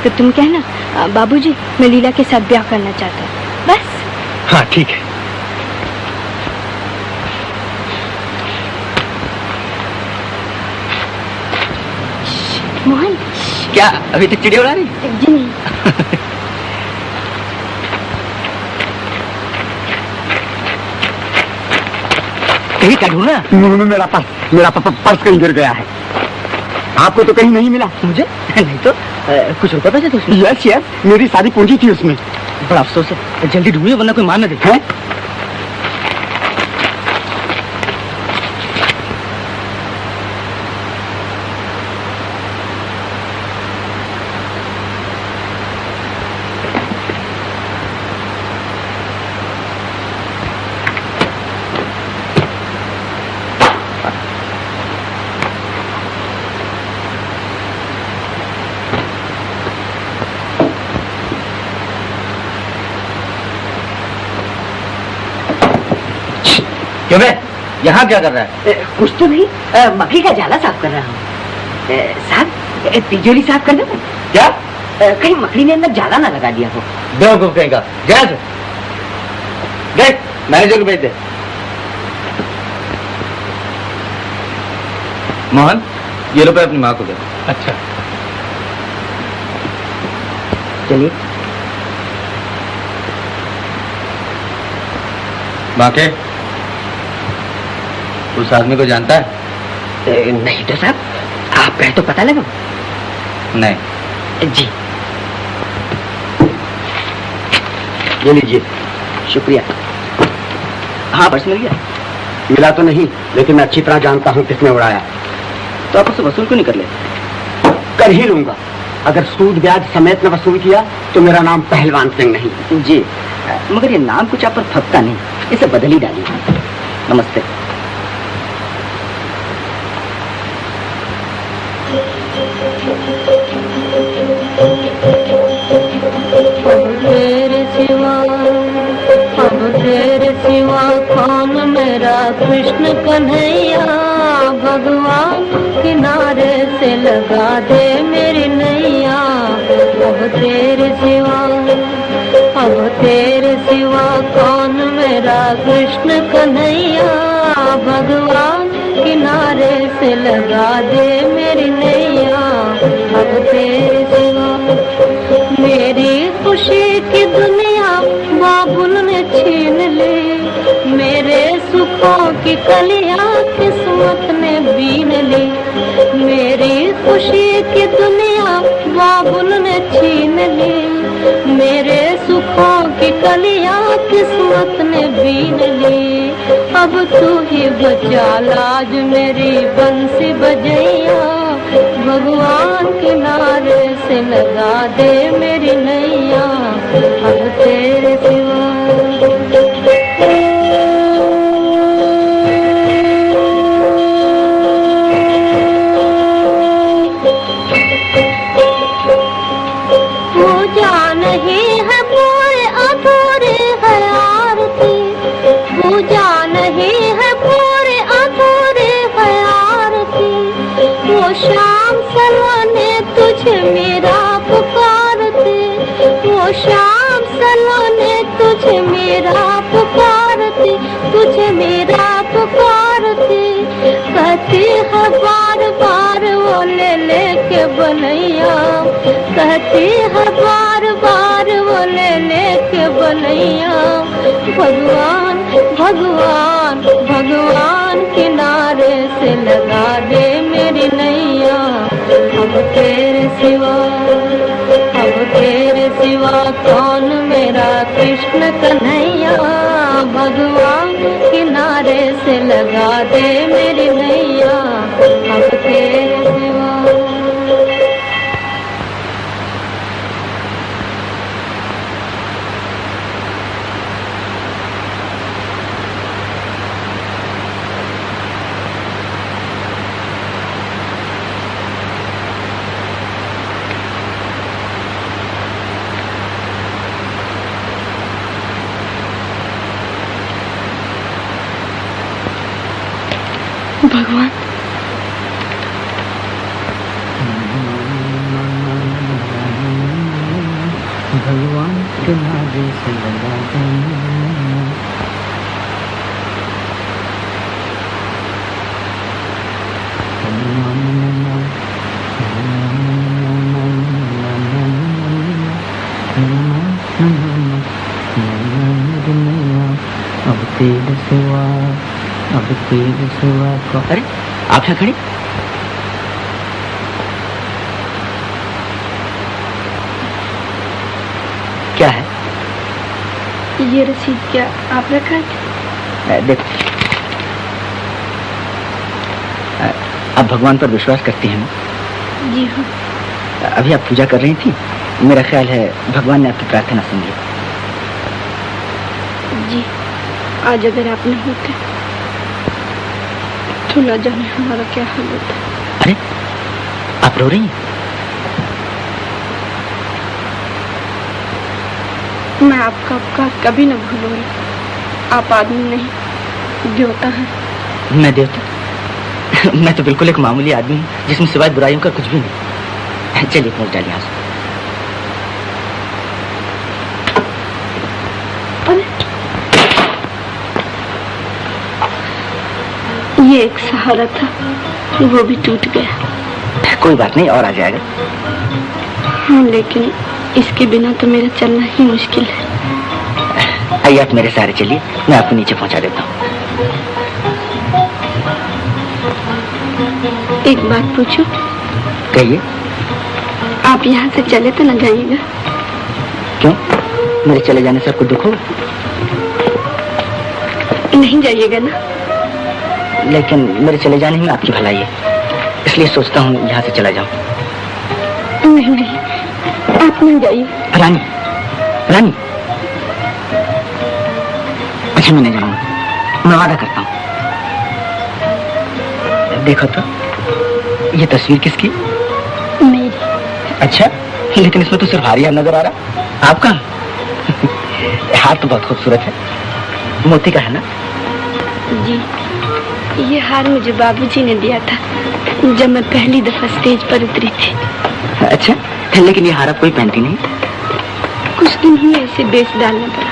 तो तुम कहना बाबूजी मैं लीला के साथ ब्याह करना चाहता हूँ, बस। हाँ ठीक है। मोहन क्या अभी तक चिड़िया उड़ा रही? जी नहीं। कहीं क्या ढूंढना? मेरा पर्स कहीं गिर गया है। आपको तो कहीं नहीं मिला। मुझे नहीं तो कुछ रुपए पैसे थे उसमें। यस यस, मेरी सारी पूंजी थी उसमें। बड़ा अफसोस है, जल्दी ढूंढिए वरना कोई मान न दे। हैं? क्यों बे, यहाँ क्या कर रहा है? कुछ तो नहीं, मकड़ी का जाला साफ कर रहा हूँ। साहब तिजोरी साफ करना था। क्या? कहीं मकड़ी ने अंदर जाला ना लगा दिया हो। बेवकूफ कहेगा। जैसे देख मैनेजर को भेज दे। मोहन ये रुपए अपनी माँ को दे। अच्छा चलिए। बाके उस आदमी को जानता है? नहीं तो साहब, आप कहे तो पता लगा। नहीं। जी ये लीजिए। शुक्रिया। हाँ पर्स मिल गया? मिला तो नहीं, लेकिन मैं अच्छी तरह जानता हूँ किसने उड़ाया। तो आप उससे वसूल क्यों नहीं कर ले? कर ही लूंगा। अगर सूद ब्याज समेत में वसूल किया तो मेरा नाम पहलवान सिंह नहीं। जी, मगर ये नाम कुछ आप पर फपता नहीं, इसे बदल ही डालिए। नमस्ते। तेरे सिवा कौन मेरा कृष्ण कन्हैया, भगवान किनारे से लगा दे मेरी नैया। अब तेरे सिवा कौन मेरा कृष्ण कन्हैया, भगवान किनारे से लगा दे मेरी नैया। अब तेरे सिवा मेरी खुशी की दुनिया बाबुल ने छीन ली, मेरे सुखों की कलियां किस्मत ने बीन ली। मेरी खुशी की दुनिया बाबुल ने छीन ली, मेरे सुखों की कलियां किस्मत ने बीन ली। अब तू ही बचा लाज मेरी बंसी बजैया, भगवान किनारे से लगा दे मेरी नैया। अब तेरे सिवा पूजा नहीं है पूरे अधूरे है आरती, पूजा नहीं है पूरे अधूरे है आरती। वो शाम सलोने तुझे मेरा पुकारते, वो शाम सलोने तुझे मेरा पुकारते, तुझे मेरा पुकारते। कहती है बार बार वो ले लेके बनैया, कहती है बार बार वो ले लेके बनैया। भगवान भगवान भगवान किनारे से लगा दे मेरी नैया। अब तेरे सिवा कौन मेरा कृष्ण कन्हैया, भगवान किनारे से लगा दे मेरी नैया। अब तेरे सिवा भगवान के नारे से लगा देना। अब तेरे सिवा, अब तेरे सिवा को। अरे आप यहाँ खड़े? क्या है? ये रसीद क्या आप रखा है? देखो, आप भगवान पर विश्वास करती हैं ना? जी हाँ। अभी आप पूजा कर रही थी, मेरा ख्याल है भगवान ने आपकी प्रार्थना सुन ली। जी, आज अगर आप नहीं होते तो न जाने हमारा क्या हाल होता। अरे आप रो रही हैं? मैं आपका उपकार कभी न भूलूंगी। आप आदमी नहीं, देवता हैं। मैं देवता? मैं तो बिल्कुल एक मामूली आदमी हूँ जिसमें सिवाय बुराइयों का कुछ भी नहीं। चलिए पहुंच डालिए यहाँ से। ये एक सहारा था, वो भी टूट गया। कोई बात नहीं, और आ जाएगा। हाँ, लेकिन इसके बिना तो मेरा चलना ही मुश्किल है। आइए आप मेरे सहारे चलिए, मैं आपको नीचे पहुंचा देता हूँ। एक बात पूछूं? कहिए। आप यहाँ से चले तो न जाइएगा? क्यों? मेरे चले जाने से आपको दुख होगा? नहीं जाइएगा ना? लेकिन मेरे चले जाने में आपकी भलाई है, इसलिए सोचता हूँ यहाँ से चला जाऊँ। नहीं नहीं, आप नहीं जाइए। रानी, रानी। अच्छा मैं नहीं जाऊंगा, मैं वादा करता हूँ। देखो तो, ये तस्वीर किसकी? मेरी। अच्छा, लेकिन इसमें तो सिर्फ हार ही नजर आ रहा। आपका? हार तो बहुत खूबसूरत है, मोती का है ना? जी, ये हार मुझे बाबूजी ने दिया था जब मैं पहली दफा स्टेज पर उतरी थी। अच्छा, लेकिन ये हार आप कोई पहनती नहीं? कुछ दिन ही ऐसे बेच डालना पड़ा।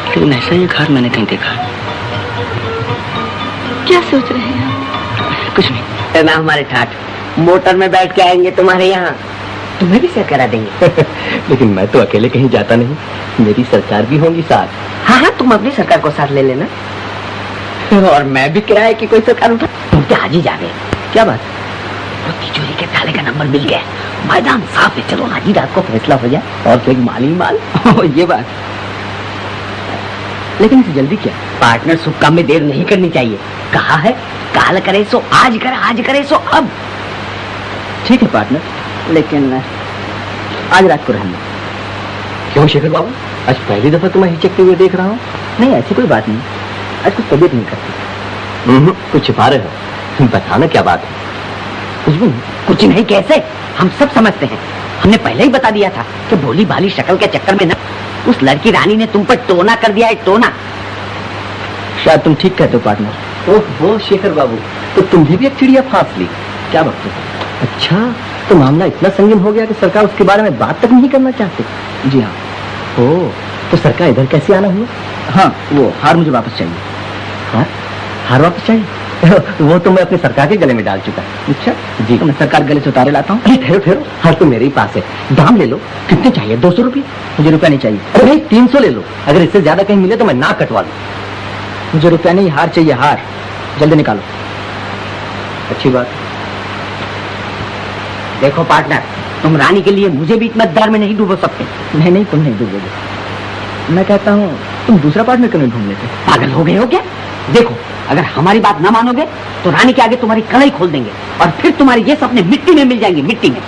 लेकिन ऐसा ही हार मैंने कहीं देखा। क्या सोच रहे हैं आप? कुछ नहीं। ना हमारे ठाठ मोटर में बैठ के आएंगे तुम्हारे यहाँ, तुम्हें भी सर करा देंगे। लेकिन मैं तो अकेले कहीं जाता नहीं, मेरी सरकार भी होगी साथ। हाँ हाँ, तुम अपनी सरकार को साथ ले लेना। और मैं भी किराए की कोई सरकार उठा। तुम तो हाजी जा गए। क्या बात? वो तिजोरी के ताले का नंबर मिल गया, मैदान साफ है। चलो हाजी रात को फैसला हो जाए, और तो एक माल ही माल। ये बात। लेकिन इसे जल्दी क्या? पार्टनर, शुभ काम में देर नहीं करनी चाहिए। कहा है काल करे सो आज करे, आज करे सो अब। ठीक है पार्टनर, लेकिन आज रात को रहना। क्यों शेखर बाबू, आज पहली दफा तुम्हें हिचकते हुए देख रहा हूँ। नहीं, ऐसी कोई बात नहीं, आज कुछ तबीयत नहीं करती। कुछ छिपा रहे हो, बताना क्या बात है? कुछ भी नहीं। कुछ नहीं कैसे? हम सब समझते हैं। हमने पहले ही बता दिया था कि भोली भाली शक्ल के चक्कर में ना उस लड़की रानी ने तुम पर टोना कर दिया है, टोना। शायद तुम ठीक कहते हो पार्टनर। ओह शेखर बाबू, तो तुमने भी एक चिड़िया फांस ली। क्या बात है? अच्छा, तो मामला इतना संगीन हो गया कि सरकार उसके बारे में बात तक नहीं करना चाहती। जी हाँ। ओह, तो सरकार इधर कैसे आना हुआ? हाँ, वो हार मुझे वापस चाहिए। हाँ, हार वापस चाहिए? वो तो मैं अपनी सरकार के गले में डाल चुका। अच्छा जी, तो मैं सरकार गले से उतारे लाता हूँ। अरे ठहरो ठहरो, हार तो मेरे ही पास है, दाम ले लो। कितने चाहिए? 200 रुपये? मुझे रुपया नहीं चाहिए। अरे भाई 300 ले लो, अगर इससे ज्यादा कहीं मिले तो मैं ना कटवा लूँ। मुझे रुपया नहीं, हार चाहिए, हार। जल्दी निकालो। अच्छी बात। देखो पार्टनर, तुम रानी के लिए मुझे भी इतना दर में नहीं डूबो सकते। नहीं नहीं, तुम नहीं डूबोगे। मैं कहता हूँ तुम दूसरा पार्टनर क्यों नहीं ढूंढ लेते? पागल हो गए हो क्या? देखो, अगर हमारी बात ना मानोगे तो रानी के आगे तुम्हारी कलाई खोल देंगे और फिर तुम्हारे ये सपने मिट्टी में मिल जाएंगे, मिट्टी में।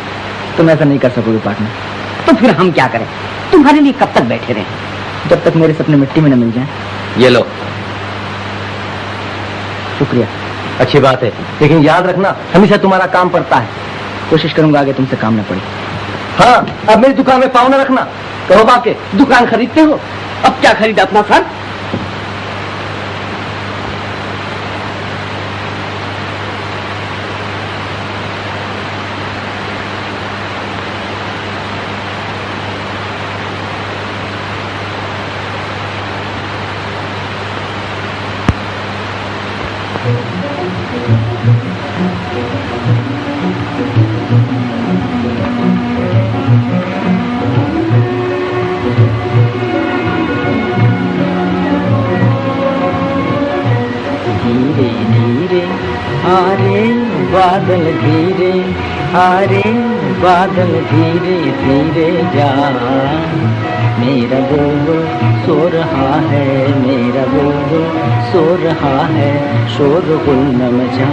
तुम ऐसा नहीं कर सकोगे पार्टनर। तो फिर हम क्या करें? तुम्हारे लिए कब तक बैठे रहें? जब तक मेरे सपने मिट्टी में न मिल जाएं। ये लो। शुक्रिया। अच्छी बात है, लेकिन याद रखना हमेशा तुम्हारा काम पड़ता है। कोशिश करूंगा आगे तुमसे काम न पड़े। हाँ, अब मेरी दुकान में पाँव न रखना। कहो बाके, दुकान खरीदते हो? अब क्या खरीदा अपना सर? आरे बादल धीरे, आरे बादल धीरे धीरे जा, मेरा बुलबुल सो रहा है, मेरा बुलबुल सो रहा है, शोरगुल न मचा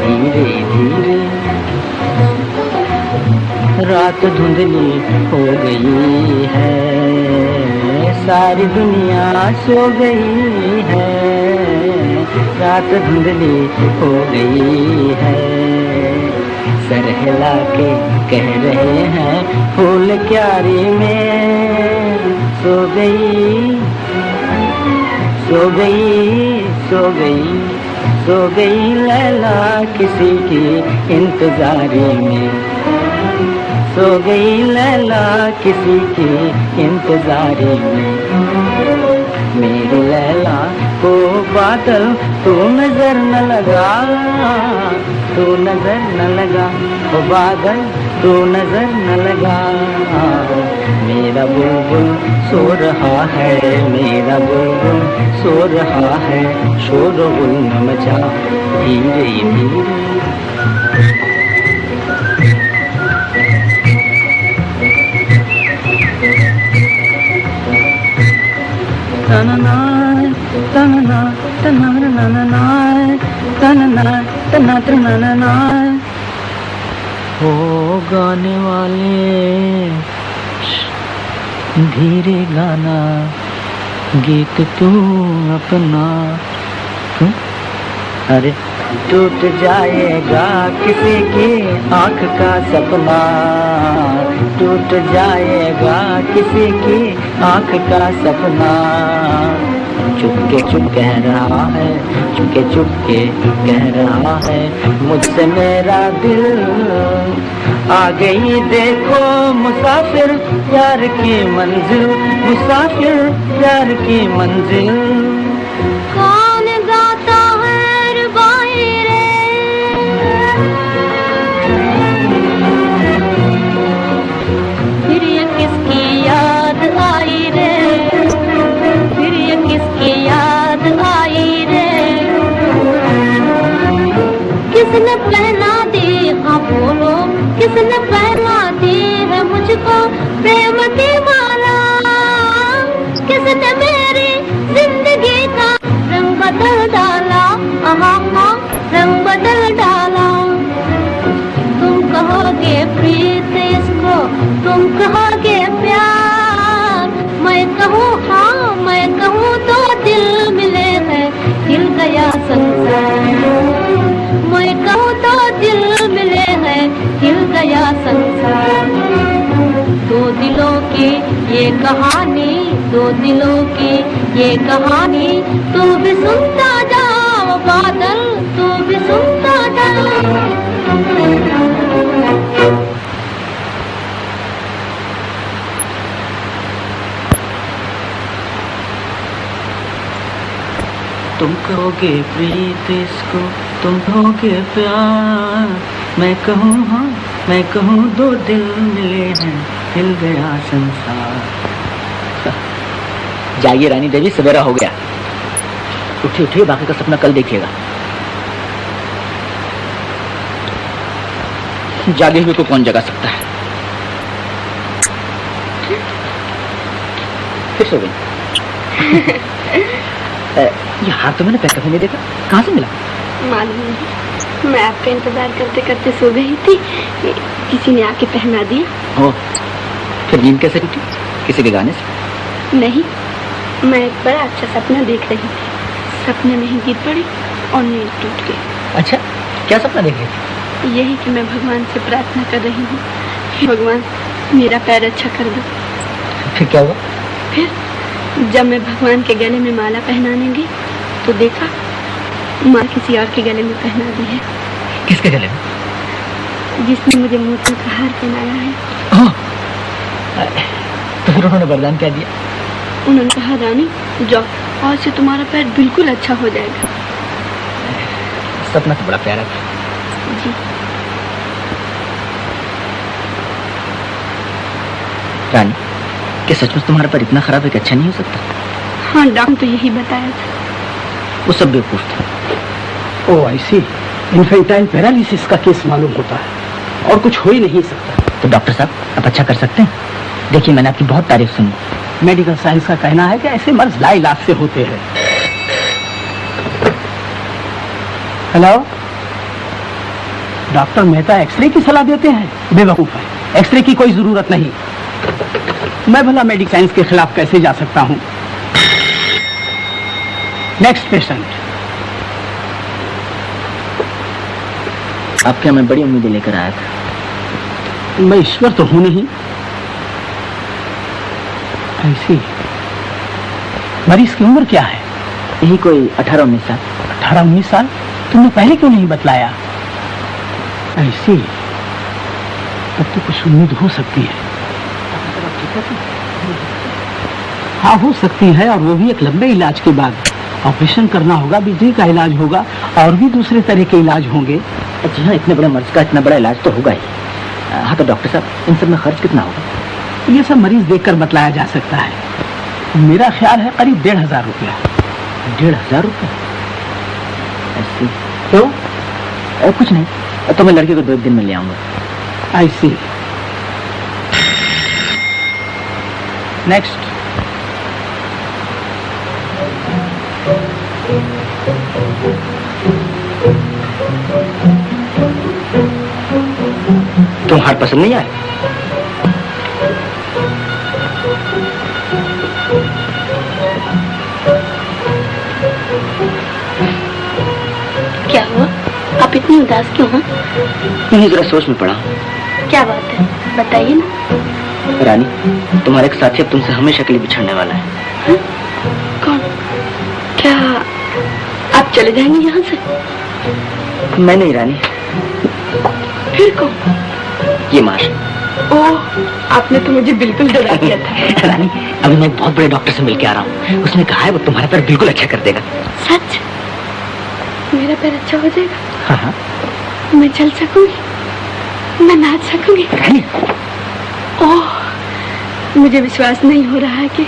धीरे धीरे। रात धुंधली हो गई है, सारी दुनिया सो गई है, रात धुंधली हो गई है, सर हिला के कह रहे हैं फूल क्यारी में सो गई, सो गई, सो गई, सो गई लैला किसी की इंतजारी में, सो गई लैला किसी की इंतजारी में। मेरी लैला को बादल तू नजर न लगा, तू नजर न लगा, ओ बादल तू नजर न लगा, मेरा बुलबुल सो रहा है, मेरा बुलबुल सो रहा है, शोरगुल न मचा धीरे धीरे। तनना तनना तनना तनना तनना तनना। हो गाने वाले धीरे गाना, गीत तू अपना। अरे टूट जाएगा किसी की आँख का सपना, टूट जाएगा किसी की आँख का सपना, चुपके चुप कह रहा है, चुपके चुपके कह रहा है मुझसे मेरा दिल। आ गई देखो मुसाफिर प्यार की मंजिल, मुसाफिर प्यार की मंजिल। कौन गाता है रुबाई रे, फिर ये किसकी याद आई रे, फिर ये किसकी याद आई रे। किसने पहना दी, हाँ बोलो, किसने पहना दी है मुझको प्रेम की माला। किसने मेरी जिंदगी का रंग बदल डाला, हाँ रंग बदल डाला। तुम कहोगे प्रीत इसको, तुम कहोगे प्यार, मैं कहूँ हाँ मैं कहूँ तो दिल मिले हैं, हिल गया संसार। मैं कहूँ तो दिल मिले हैं, हिल गया संसार। दो दिलों की ये कहानी, दो दिलों की ये कहानी, तू भी सुनता जाओ बादल, तू भी सुनता जाओ। तुम कहोगे प्रीत इसको, तुम कहोगे प्यार, मैं कहूँ हाँ मैं कहूँ दो दिल मिले हैं, हिल गया संसार। जाइए रानी देवी, सवेरा हो गया। उठिए उठिए, बाकी का सपना कल देखिएगा। जागे हुए को कौन जगा सकता है। फिर सो गई। ये हाथ तो मैंने पैर कभी नहीं देखा, कहाँ से मिला? मालूम नहीं, मैं आपका इंतजार करते करते सो गई थी, किसी ने आके पहना दिया। ओ, फिर नींद कैसे टूटी? किसी के गाने से? नहीं, मैं एक बड़ा अच्छा सपना देख रही थी, सपने में ही गिर पड़ी और नींद टूट गई। अच्छा, क्या सपना देख रही थी? यही कि मैं भगवान से प्रार्थना कर रही हूँ, भगवान मेरा पैर अच्छा कर दो। फिर क्या हुआ? फिर जब मैं भगवान के गले में माला पहनाने गई तो देखा माँ किसी और के गले में पहना दी है। किसके गले में? जिसने मुझे मोतियों का हार पहनाया है। तो फिर उन्होंने वरदान क्या दिया? उन्होंने कहा रानी जाओ, आज से तुम्हारा पैर बिल्कुल अच्छा हो जाएगा। सपना तो बड़ा प्यारा था। जी। रानी, क्या सचमुच तुम्हारा पैर इतना खराब है कि अच्छा नहीं हो सकता? हाँ, डॉक्टर तो यही बताया था। वो सब बेवकूफ था। ओ ऐसी, इन्फेंटाइल पैरालिसिस का केस मालूम होता है और कुछ हो ही नहीं सकता। तो डॉक्टर साहब आप अच्छा कर सकते हैं। देखिए मैंने आपकी बहुत तारीफ सुनी। मेडिकल साइंस का कहना है कि ऐसे मर्ज लाइलाज से होते हैं। हेलो, डॉक्टर मेहता एक्सरे की सलाह देते हैं? बेवकूफ है, एक्सरे की कोई जरूरत नहीं। मैं भला मेडिकल साइंस के खिलाफ कैसे जा सकता हूं? Next patient. आपके मैं बड़ी उम्मीदें लेकर आया था। मैं ईश्वर तो हूं नहीं। ऐसी मरीज की उम्र क्या है? यही कोई 18-19 साल। 18-19 साल? तुमने पहले क्यों नहीं बतलाया? ऐसी तब तो कुछ उम्मीद हो सकती है। हाँ हो सकती है, और वो भी एक लंबे इलाज के बाद। ऑपरेशन करना होगा, बिजली का इलाज होगा और भी दूसरे तरह के इलाज होंगे। जी हाँ, इतने बड़े मर्ज का इतना बड़ा इलाज तो होगा ही। हाँ तो डॉक्टर साहब इन सब में खर्च कितना होगा? ये सब मरीज देखकर बतलाया जा सकता है। मेरा ख्याल है करीब 1500 रुपया। 1500 रुपया? ऐसी क्यों? कुछ नहीं, तो मैं लड़के को 2 दिन में ले आऊंगा। आई सी। नेक्स्ट। तुम हार पसंद नहीं आए? क्या हुआ? आप इतनी उदास क्यों हैं? नहीं, जरा सोच में पड़ा। क्या बात है, बताइए ना। रानी, तुम्हारे एक साथी अब तुमसे हमेशा के लिए बिछड़ने वाला है। हा? कौन? क्या आप चले जाएंगे यहाँ से? मैं नहीं रानी। फिर कौन? ये माश। ओह, आपने तो मुझे बिल्कुल डरा दिया था। रानी, अभी मैं एक बहुत बड़े डॉक्टर से मिल के आ रहा हूँ। उसने कहा है वो तुम्हारा पैर बिल्कुल अच्छा कर देगा। सच? मेरा पैर अच्छा हो जाएगा? हाँ हाँ। मैं चल सकूंगी, मैं नाच सकूंगी। रानी। ओह, मुझे विश्वास नहीं हो रहा है कि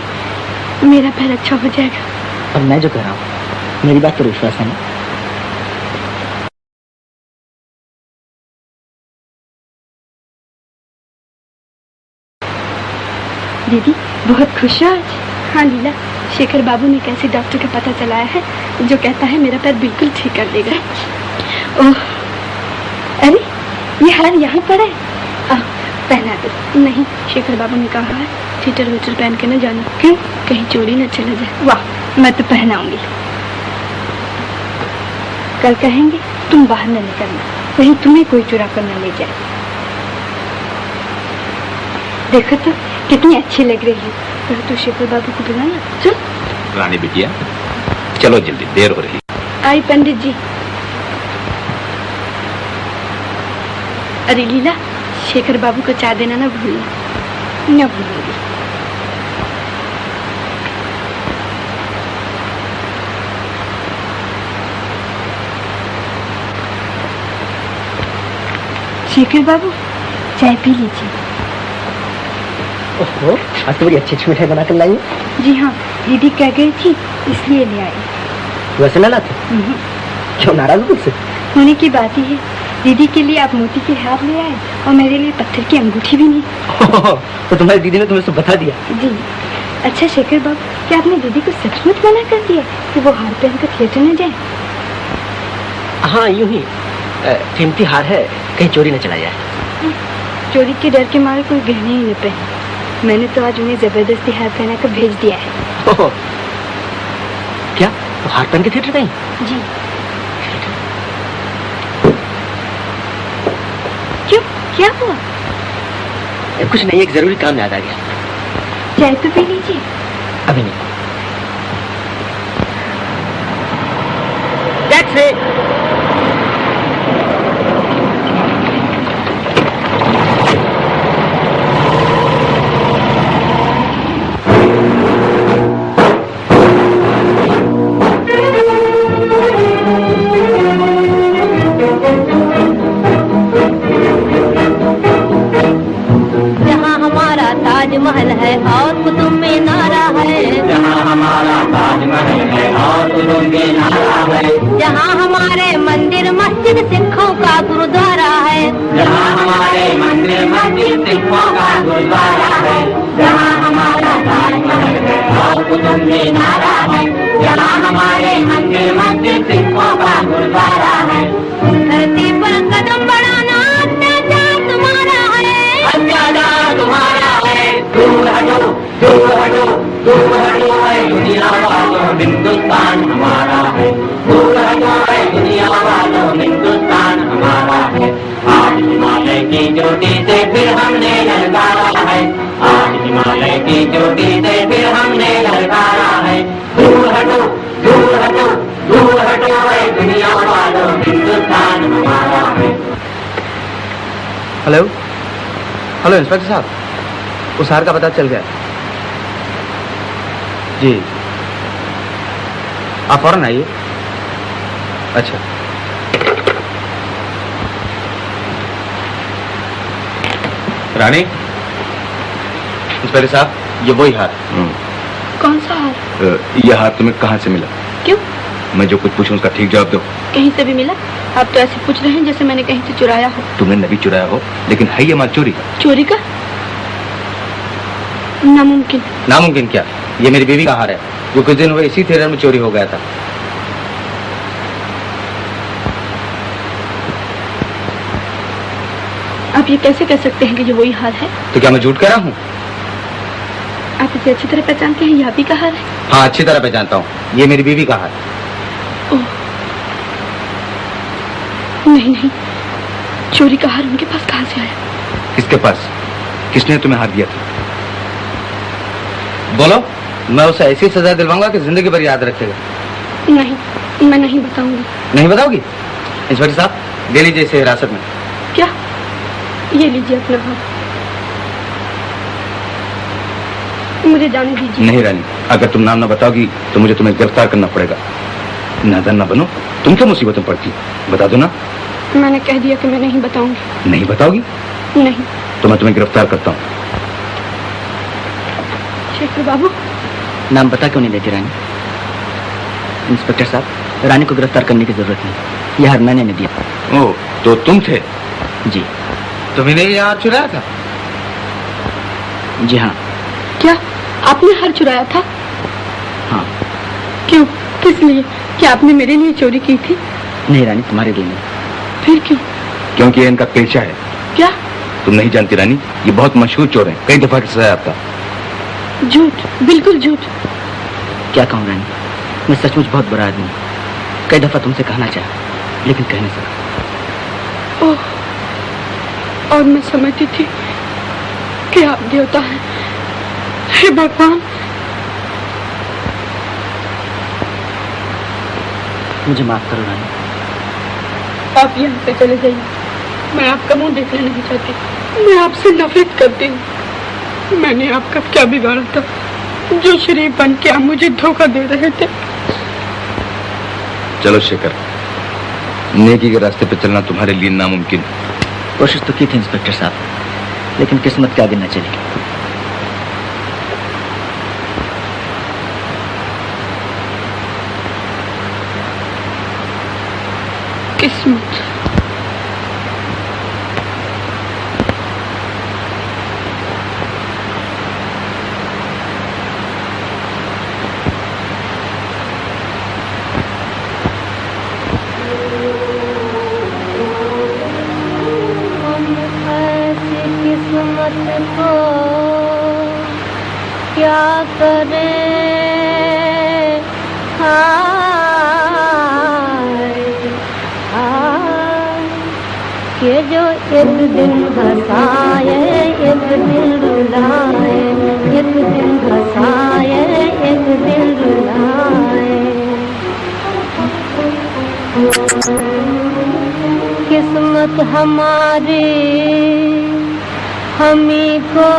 मेरा पैर अच्छा हो जाएगा। अब मैं जो कह रहा हूँ, मेरी बात पर विश्वास है ना? दीदी बहुत खुश हो आज? हाँ लीला, शेखर बाबू ने कैसे डॉक्टर का पता चलाया है जो कहता है मेरा पैर बिल्कुल ठीक कर देगा। ओह, अरे ये हार यहाँ पड़ा है, पहना दो। नहीं, शेखर बाबू ने कहा है स्वेटर वेटर पहन के न जाना। क्यों? कहीं चोरी न चला जाए। वाह, मैं तो पहनाऊंगी। कल कहेंगे तुम बाहर न निकलना, कहीं तुम्हें कोई चुरा कर न ले जाए। देखो तो कितनी अच्छी लग रही है। तो शेखर बाबू को बुलाया। चल रानी बिटिया, चलो जल्दी, देर हो रही। आई पंडित जी। अरे लीला, शेखर बाबू को चाय देना ना भूलना। न भूलूंगी। शेखर बाबू चाय पी लीजिए। ओहो, आज तो बड़ी अच्छी मिठाई बनाकर लाई है। जी हाँ, दीदी कह गई थी इसलिए ले आई। वैसे ना लाते? क्यों, नाराज हो मुझसे? होने की बात ही है। दीदी के लिए आप मोती के हार ले आए और मेरे लिए पत्थर की अंगूठी भी नहीं। तो तुम्हारी दीदी ने तुम्हें सब बता दिया? जी। अच्छा शेखर बाबू, क्या आपने दीदी को सचमुच मना कर दिया कि वो हार पहनकर थिएटर न जाए? हाँ यूं ही, कीमती हार है, कहीं चोरी न चला जाए। चोरी के डर के मारे कोई गहने ही न पहने। मैंने तो आज उन्हें जबरदस्ती हार पहना कर भेज दिया है। क्या? तो हार पहन के थिएटर गई? जी। क्यों, क्या हुआ? कुछ नहीं, एक जरूरी काम याद आ गया। चाय तो पी लीजिए। अभी नहीं। टैक्सी। ताजमहल है और कुतुब मीनार है। जहाँ हमारा ताजमहल है और कुतुब मीनारा है, जहाँ हमारे मंदिर मस्जिद सिखों का गुरुद्वारा है, जहाँ हमारे मंदिर मस्जिद सिखों का गुरुद्वारा है, जहाँ हमारा ताजमहल है और कुतुब मीनारा है, जहाँ हमारे मंदिर मस्जिद सिखों का गुरुद्वारा है। धरती पर कदम बढ़ाना अत्याचार तुम्हारा है, अत्याचार तुम्हारा है, दूर हटो दूर हटो दूर हटो है दुनिया वालों, हिंदुस्तान हमारा है, दूर हटो है दुनिया वालों, हिंदुस्तान हमारा है। आज हिमालय की चोटी से फिर हमने ललकारा है, आज हिमालय की चोटी से फिर हमने ललकारा है, दूर हटो दूर हटो दूर हटो है दुनिया वालों, हिंदुस्तान हमारा है। हेलो हेलो इंस्पेक्टर साहब, उस हार का पता चल गया जी, आप फौरन आइए। अच्छा रानी, इंस्पेक्टर साहब ये वही हार। कौन सा हार? यह हार तुम्हें कहाँ से मिला? क्यों? मैं जो कुछ पूछूं उसका ठीक जवाब दो। कहीं से भी मिला? आप तो ऐसे पूछ रहे हैं जैसे मैंने कहीं से चुराया हो। तुमने नहीं चुराया हो, लेकिन है ये माल चोरी का। चोरी का? नामुमकिन। नामुमकिन क्या? ये मेरी बीवी का हार है, जो कुछ दिन हुए इसी थिएटर में चोरी हो गया था। आप ये कैसे कह सकते हैं कि ये वही हार है? तो क्या मैं झूठ कह रहा हूँ? आप इसे अच्छी तरह पहचानते हैं, यह भी का हार है? हाँ अच्छी तरह पहचानता हूँ, ये मेरी बीवी का हार। ओह नहीं नहीं, चोरी का हार उनके पास कहाँ से आया? किसके पास? किसने तुम्हें हार दिया था? बोलो, मैं उसे ऐसी सजा दिलवाऊंगा कि जिंदगी भर याद रखेगा। नहीं, मैं नहीं बताऊंगी। नहीं बताओगी? इंस्पेक्टर साहब ले लीजिए इसे हिरासत में। क्या? ये लीजिए अपना हाथ, मुझे जाने दीजिए। नहीं रानी, अगर तुम नाम न बताओगी तो मुझे तुम्हें गिरफ्तार करना पड़ेगा। नादान ना बनो, तुम क्यों मुसीबत में पड़ती? बता दो ना। मैंने कह दिया कि मैं नहीं बताऊंगी। नहीं बताओगी? नहीं। तो मैं तुम्हें गिरफ्तार करता हूँ। शेखर बाबू। नाम बता क्यों नहीं देती रानी? इंस्पेक्टर साहब, रानी को गिरफ्तार करने की जरूरत नहीं, यह हार मैंने नहीं दिया। ओह, तो तुम थे? जी। तुम्हें ये हार चुराया था? जी हाँ। क्या आपने हार चुराया था? हाँ। क्यों? किस लिए? क्या आपने मेरे लिए चोरी की थी? नहीं रानी, तुम्हारे लिए नहीं। फिर क्यों? क्योंकि ये इनका पेशा है। क्या? तुम नहीं जानती रानी, ये बहुत मशहूर चोर हैं, कई दफा की सजा आपका। झूठ, बिल्कुल झूठ। क्या कहूँ रानी, मैं सचमुच बहुत बुरा आदमी हूँ। कई दफा तुमसे कहना चाहा, लेकिन कह नहीं सका। ओह, और मैं समझती थी कि आप देवता हैं। हे भगवान, मुझे माफ करो रानी। आप यहाँ से चले जाइए, मैं आपका मुंह देखना नहीं चाहती। मैं आपसे नफरत करती हूँ। मैंने आपका क्या बिगाड़ा था जो शरीफ बन के आप मुझे धोखा दे रहे थे? चलो शेखर, नेकी के रास्ते पे चलना तुम्हारे लिए नामुमकिन। कोशिश तो की थी इंस्पेक्टर साहब, लेकिन किस्मत के आगे न चली। किस्मत? को क्या करें, कि जो एक दिन हंसाए एक दिन रुलाए, एक दिन हंसाए एक दिन रुलाए। किस्मत हमारी हमी को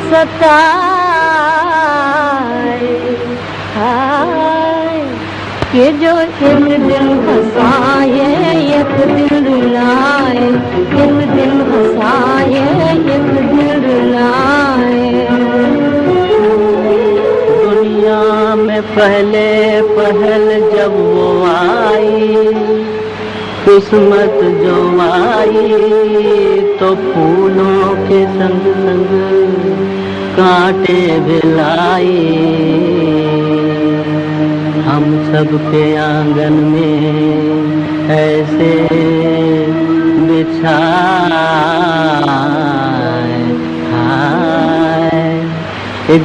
सताए, कि जो एक दिन हंसाए एक दिन रुलाए, एक दिन हंसाए एक दिन रुलाए। दुनिया में पहले पहल जब वो आई, किस्मत जो आई तो फूलों के संग संग कांटे भी लाई। हम सब के आंगन में ऐसे बिछाए हाय,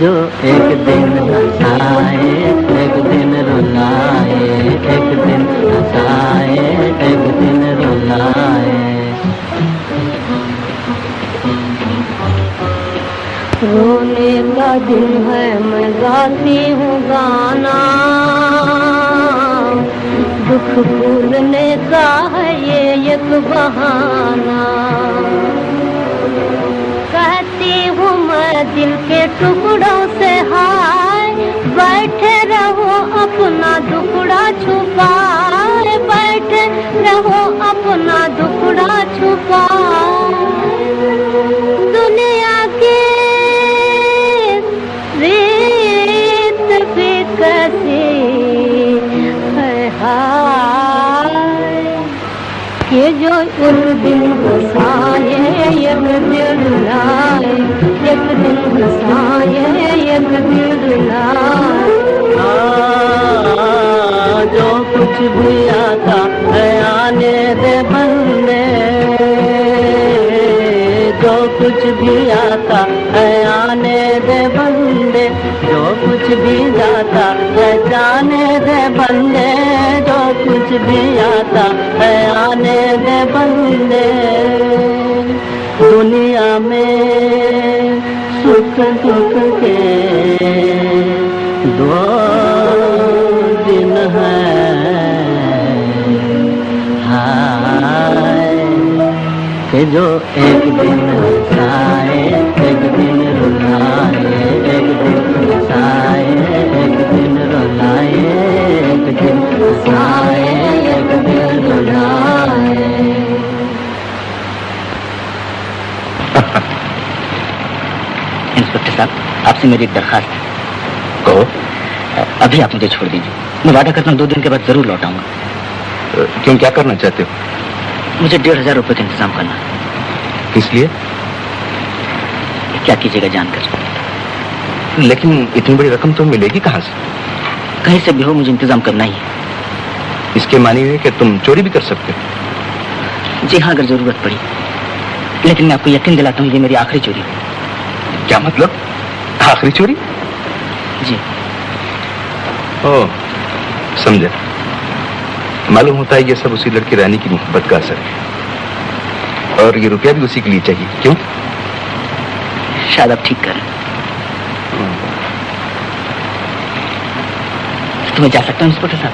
जो एक दिन हंसाए एक दिन रुलाए, एक दिन हंसाए एक दिन रुलाए। रोने का दिन है मैं गाती हूँ गाना, दुख भूलने का है ये एक बहाना। कहती हूँ मैं दिल के टुकड़ों से हाय, बैठे रहो अपना दुखड़ा छुपाए, बैठे रहो अपना दुखड़ा छुपाए। दुनिया की रीत भी कैसी है हाय, कि जो एक दिन हंसाए एक दिन रुलाए, एक दिन हंसाए एक दिन रुलाए। जो कुछ भी आता है आने दे बंदे, जो कुछ भी आता है आने दे बंदे, जो कुछ भी जाता है जाने दे बंदे, जो कुछ भी आता है आने दे बंदे। दुनिया में सुख दुख के दो दिन है हाय, कि जो एक दिन हंसाए एक दिन रुलाए, एक दिन हंसाए एक दिन रुलाए, एक दिन हंसाए एक दिन रुलाए। इंस्पेक्टर साहब, आपसे मेरी एक दरखास्त है। कहो। अभी आप मुझे छोड़ दीजिए, मैं वादा करता हूँ 2 दिन के बाद जरूर लौट आऊंगा। क्यों, क्या करना चाहते हो? मुझे 1500 रुपए का इंतजाम करना है। किस लिए? क्या कीजिएगा जानकर। लेकिन इतनी बड़ी रकम तो मिलेगी कहाँ से? कहीं से भी हो, मुझे इंतजाम करना ही है। इसके मानी है कि तुम चोरी भी कर सकते हो? जी हाँ, अगर जरूरत पड़ी, लेकिन मैं आपको यकीन दिलाता हूँ ये मेरी आखिरी चोरी है। क्या मतलब? आखिरी चोरी? जी। ओह, समझा। मालूम होता है ये सब उसी लड़की रानी की मोहब्बत का असर है, और ये रुपया भी उसी के लिए चाहिए। क्यों? शायद आप ठीक कर रहे हैं। तो मैं जा सकता हूँ इंस्पेक्टर साहब?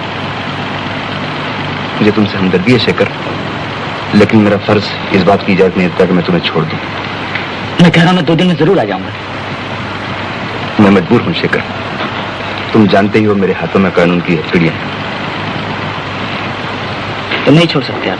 मुझे तुमसे हमदर्दी है शेखर, लेकिन मेरा फर्ज इस बात की इजाजत नहीं देता कि मैं तुम्हें छोड़ दूं। मैं कह रहा हूँ मैं 2 दिन में जरूर आ जाऊंगा। मैं मजबूर हूं शेखर, तुम जानते ही हो मेरे हाथों में कानून की हथकड़ियां हैं। तो नहीं छोड़ सकते आप?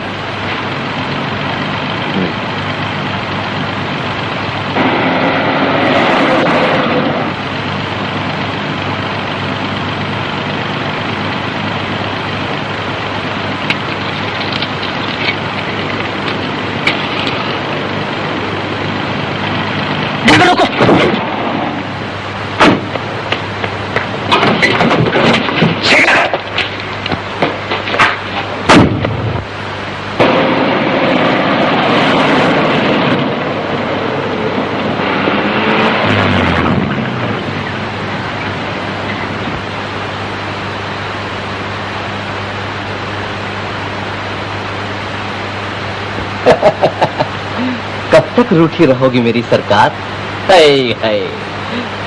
कब तक रूठी रहोगी मेरी सरकार? है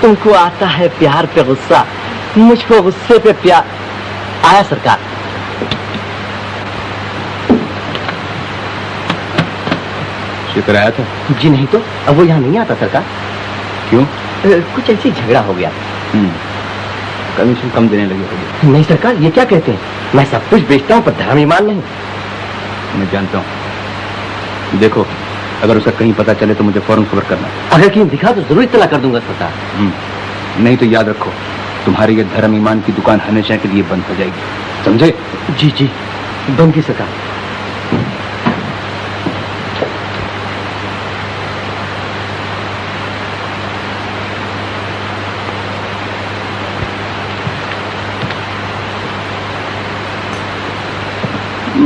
तुमको आता है प्यार पे गुस्सा, मुझको गुस्से पे प्यार। आया सरकार। शेखर आया था? जी नहीं तो, अब वो यहाँ नहीं आता सरकार। क्यों? कुछ ऐसी झगड़ा हो गया। कमीशन कम देने लगे होंगे। नहीं सरकार, ये क्या कहते हैं? मैं सब कुछ बेचता हूँ पर धर्म ईमान नहीं। मैं जानता हूँ। देखो, अगर उसका कहीं पता चले तो मुझे फौरन खबर करना। अगर कहीं दिखा तो जरूर इत्तला कर दूंगा सरकार। नहीं तो याद रखो, तुम्हारी ये धर्म ईमान की दुकान हमेशा के लिए बंद हो जाएगी, समझे? जी जी, बंद ही सरकार।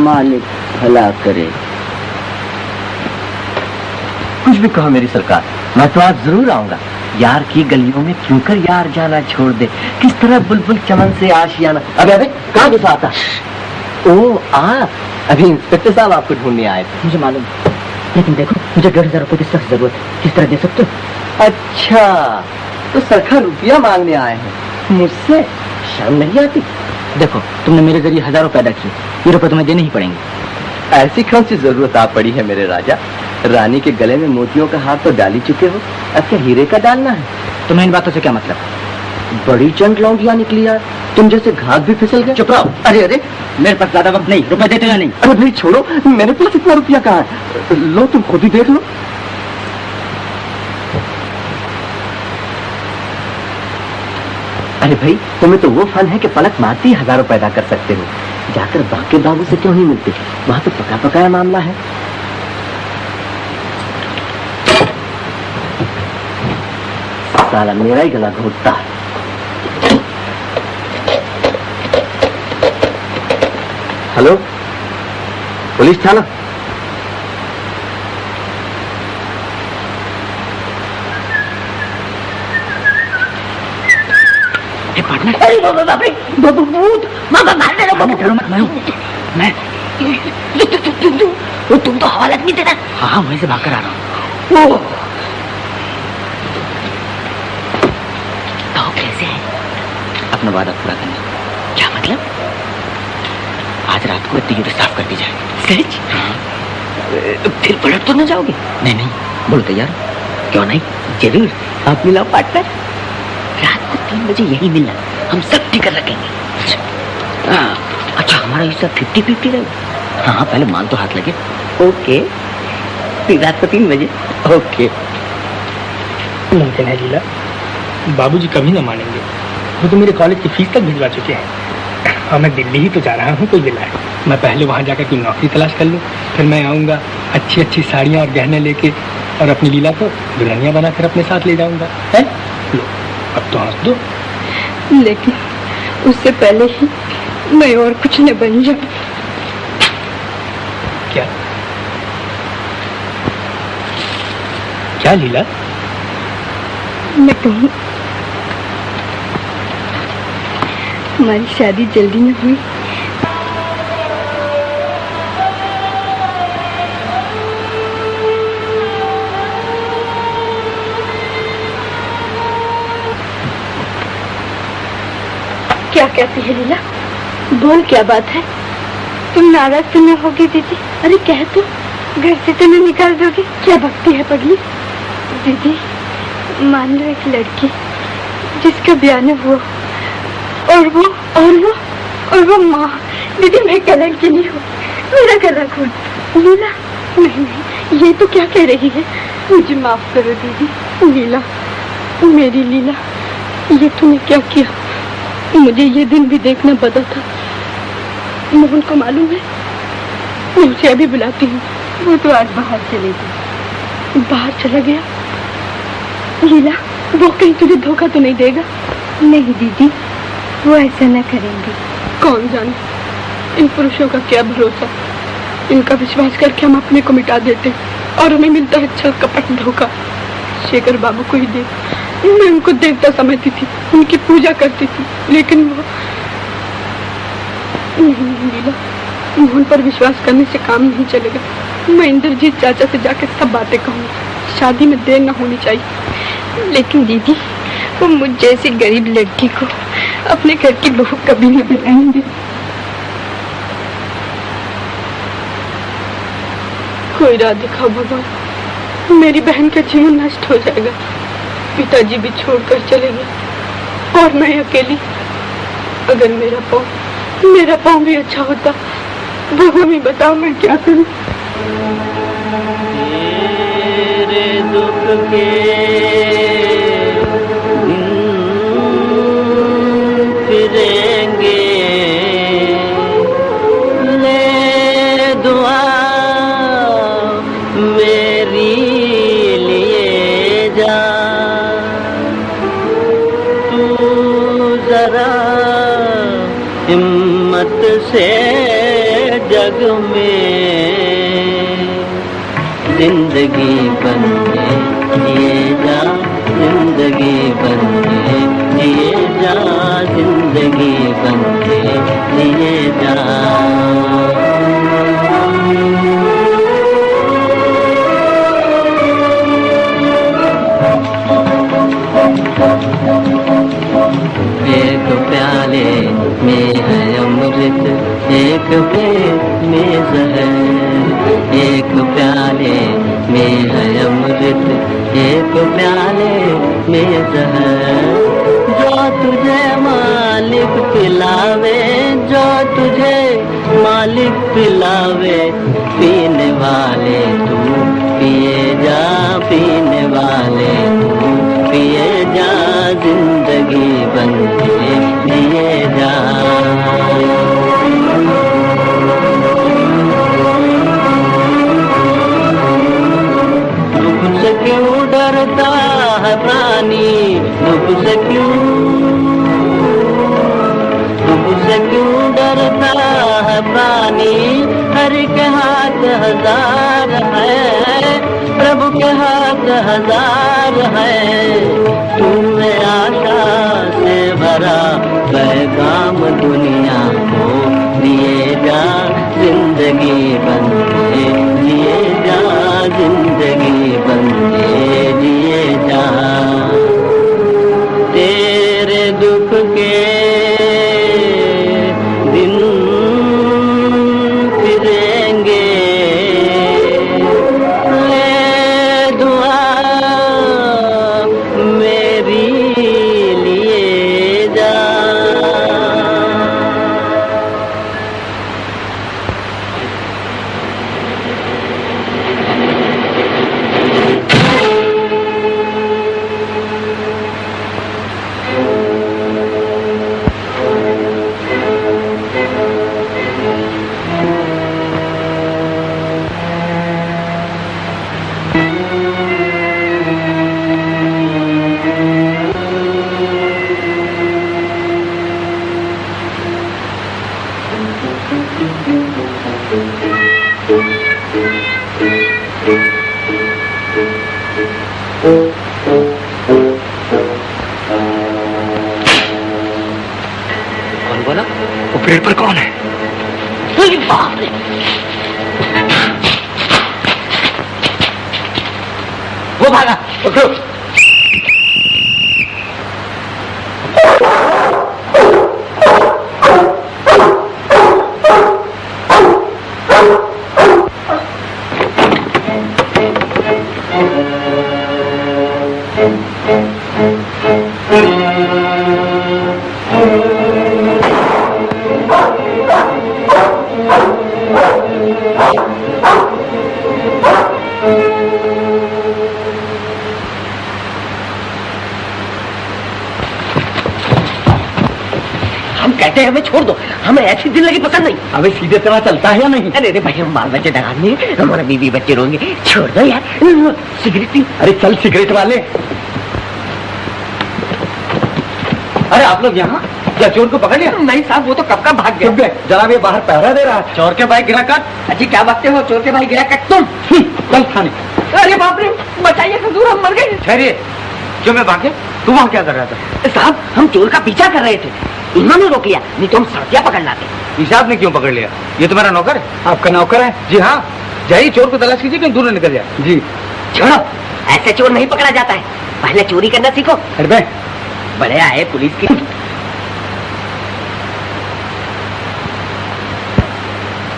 मालिक भला करे। कुछ भी कहो मेरी सरकार, मैं तो आज जरूर आऊंगा। यार की गलियों में क्यों कर यार जाना छोड़ दे, किस तरह बुलबुल चमन से आशियाना। अबे अबे कहाँ घुसा आता? ओ आप अभी इंस्पेक्टर साहब आपको ढूंढने आए थे। मुझे मालूम, लेकिन देखो मुझे 1,500 रुपये की सख्त जरूरत है, किस तरह दे सकते हो? अच्छा, तो सरखा रुपया मांगने आए हैं मुझसे, शर्म नहीं आती? देखो तुमने मेरे जरिए हजारों पैदा किए, ये रुपए तुम्हें देने ही पड़ेंगे। ऐसी कौन सी जरूरत आ पड़ी है मेरे राजा? रानी के गले में मोतियों का हार तो डाल ही चुके हो, अब क्या हीरे का डालना है? तुम्हें इन बातों से क्या मतलब? बड़ी चंड लौंडियां निकली यार, तुम जैसे घात भी फिसल गए। चुप रहो। अरे अरे, मेरे पास ज्यादा वक्त नहीं, रुपए देते या नहीं? अरे भाई छोड़ो, मेरे पास इतना रुपया कहाँ है? लो तुम खुद ही देख लो। अरे भाई, तुम्हें तो वो फन है कि पलक मारती ही हजारों पैदा कर सकते हो। जाकर बाकी बाबू से क्यों नहीं मिलते? वहां तो पका पकाया मामला है। साला मेरा ही गला घोटता है। हेलो, पुलिस थाना? पार्टनर, अरे बाप रे, भूत, मार दे रहा, डरो मत, मैं तुम तो हवालत नहीं देता। हाँ, वहीं से भागकर आ रहा हूँ। तो कैसे है? अपना वादा पूरा करना। क्या मतलब? आज रात को तिजोरी साफ कर दी जाए। सच? हाँ। फिर पलट तो न जाओगे? नहीं, बोलो तैयार? क्यों नहीं, जरूर। आप मिलाओ पार्टनर, रात को 3 बजे यही मिलना, हम सब टिकट रखेंगे। अच्छा, हमारा हिस्सा 50-50 रहेगा? हाँ, पहले माल तो हाथ लगे। ओके, फिर रात को 3 बजे। ओके। मुमकिन है लीला, बाबूजी कभी ना मानेंगे। वो तो मेरे कॉलेज की फीस तक भिजवा चुके हैं और मैं दिल्ली ही तो जा रहा हूँ, कोई दिलाए। मैं पहले वहाँ जाकर कोई नौकरी तलाश कर लूँ, फिर मैं आऊँगा अच्छी अच्छी साड़ियाँ और गहने लेके और अपनी लीला को दुल्हनिया बनाकर अपने साथ ले जाऊँगा। है लो, अब तो हंस दो। लेकिन उससे पहले ही मैं और कुछ न बन जाऊं। क्या लीला? मैं कहूँ हमारी शादी जल्दी में हुई। क्या कहती है लीला? बोल, क्या बात है? तुम नाराज तो न होगी दीदी? अरे कह तो, घर से तो नहीं निकाल दोगी? क्या भक्ति है पगली? दीदी, मान लो एक लड़की जिसका ब्याह न हुआ और वो माँ। दीदी मैं कलंक की नहीं हूँ, मेरा गला घोट। लीला, नहीं, ये तो क्या कह रही है? मुझे माफ करो दीदी। लीला, मेरी लीला, ये तूने क्या किया? मुझे ये दिन भी देखना पड़ा था। मोहन को मालूम है? मैं उसे अभी बुलाती हूँ। वो तो आज बाहर चले गए। बाहर चला गया? लीला, वो कहीं तुझे धोखा तो नहीं देगा? नहीं दीदी, वो ऐसा न करेंगे। कौन जाने, इन पुरुषों का क्या भरोसा। इनका विश्वास करके हम अपने को मिटा देते और हमें मिलता है अच्छा कपट धोखा। शेखर बाबू को ही देख, मैं उनको देवता समझती थी, उनकी पूजा करती थी, लेकिन वो नहीं लीला, मोहन पर विश्वास करने से काम नहीं चलेगा। मैं इंद्रजीत चाचा से जाकर सब बातें कहूँगी। शादी में देर न होनी चाहिए। लेकिन दीदी, वो मुझ जैसी गरीब लड़की को अपने घर की बहू कभी नहीं बनाएंगे। कोई राह दिखाओ भगवान, मेरी बहन का जीवन नष्ट हो जाएगा। पिताजी भी छोड़कर चले गए और मैं अकेली। अगर मेरा पाँव भी अच्छा होता, भगवान ही बताओ मैं क्या करूं। तेरे दुख के दिन जरा हिम्मत से जग में जिंदगी बन के जिए जा, जिंदगी बन के जिए जा, जिंदगी बन के जिए जा। एक प्याले में है अमृत, एक पेट में जहर। एक प्याले में है अमृत, एक प्याले में जहर। जो तुझे मालिक पिलावे, जो तुझे मालिक पिलावे, पीने वाले तू पिए जा, पीने वाले तू पिए जा, जिंदगी बन के जिए जा। दुख से क्यों डरता है प्राणी, दुख से क्यों डरता है प्राणी। हरि के हाथ हजार है, प्रभु के हाथ हजार है। तूने आशा से भरा पैगाम दुनिया को दिए जा, जिंदगी बन के जिए जा, जिंदगी बन के जिए जा। तेरे दुख के दिन फिरेंगे, ले दुआ मेरी लिए जा। कौन बोला? ऑपरेटर पर कौन है? बाप रे, वो भागा, पकड़ो। कहते हैं हमें छोड़ दो, हमें ऐसी जिंदगी पसंद नहीं। अबे सीधे तरह चलता है या नहीं? अरे रे भाई, हम बाल बच्चे डराने, हमारा बीवी बच्चे रोंगे, छोड़ दो यार। Cigarette P. अरे चल सिगरेट वाले। अरे आप लोग यहाँ क्या चोर को पकड़ लिया? नहीं साहब, वो तो कब का भाग गया। जनाब ये बाहर पहरा दे रहा है। चोर के भाई गिरा काट। अजी क्या बातें हो, चोर के भाई गिरा कट तुम। चल थाने। अरे बाप रे, बचाइए हजूर, हम मर गए। ठहरिए, क्यों मैं भागे? तू वहाँ क्या कर रहा था? साहब हम चोर का पीछा कर रहे थे, इन्होंने रोक लिया, नहीं तो हम सड़कियाँ पकड़ लाते। हिसाब ने क्यों पकड़ लिया? ये तो मेरा नौकर है। आपका नौकर है? जी हाँ, जाइए चोर को तलाश कीजिए, कहीं दूर न निकल जाए। जी। छोड़ो, ऐसे चोर नहीं पकड़ा जाता है, पहले चोरी करना सीखो। अरे बड़े आए पुलिस की।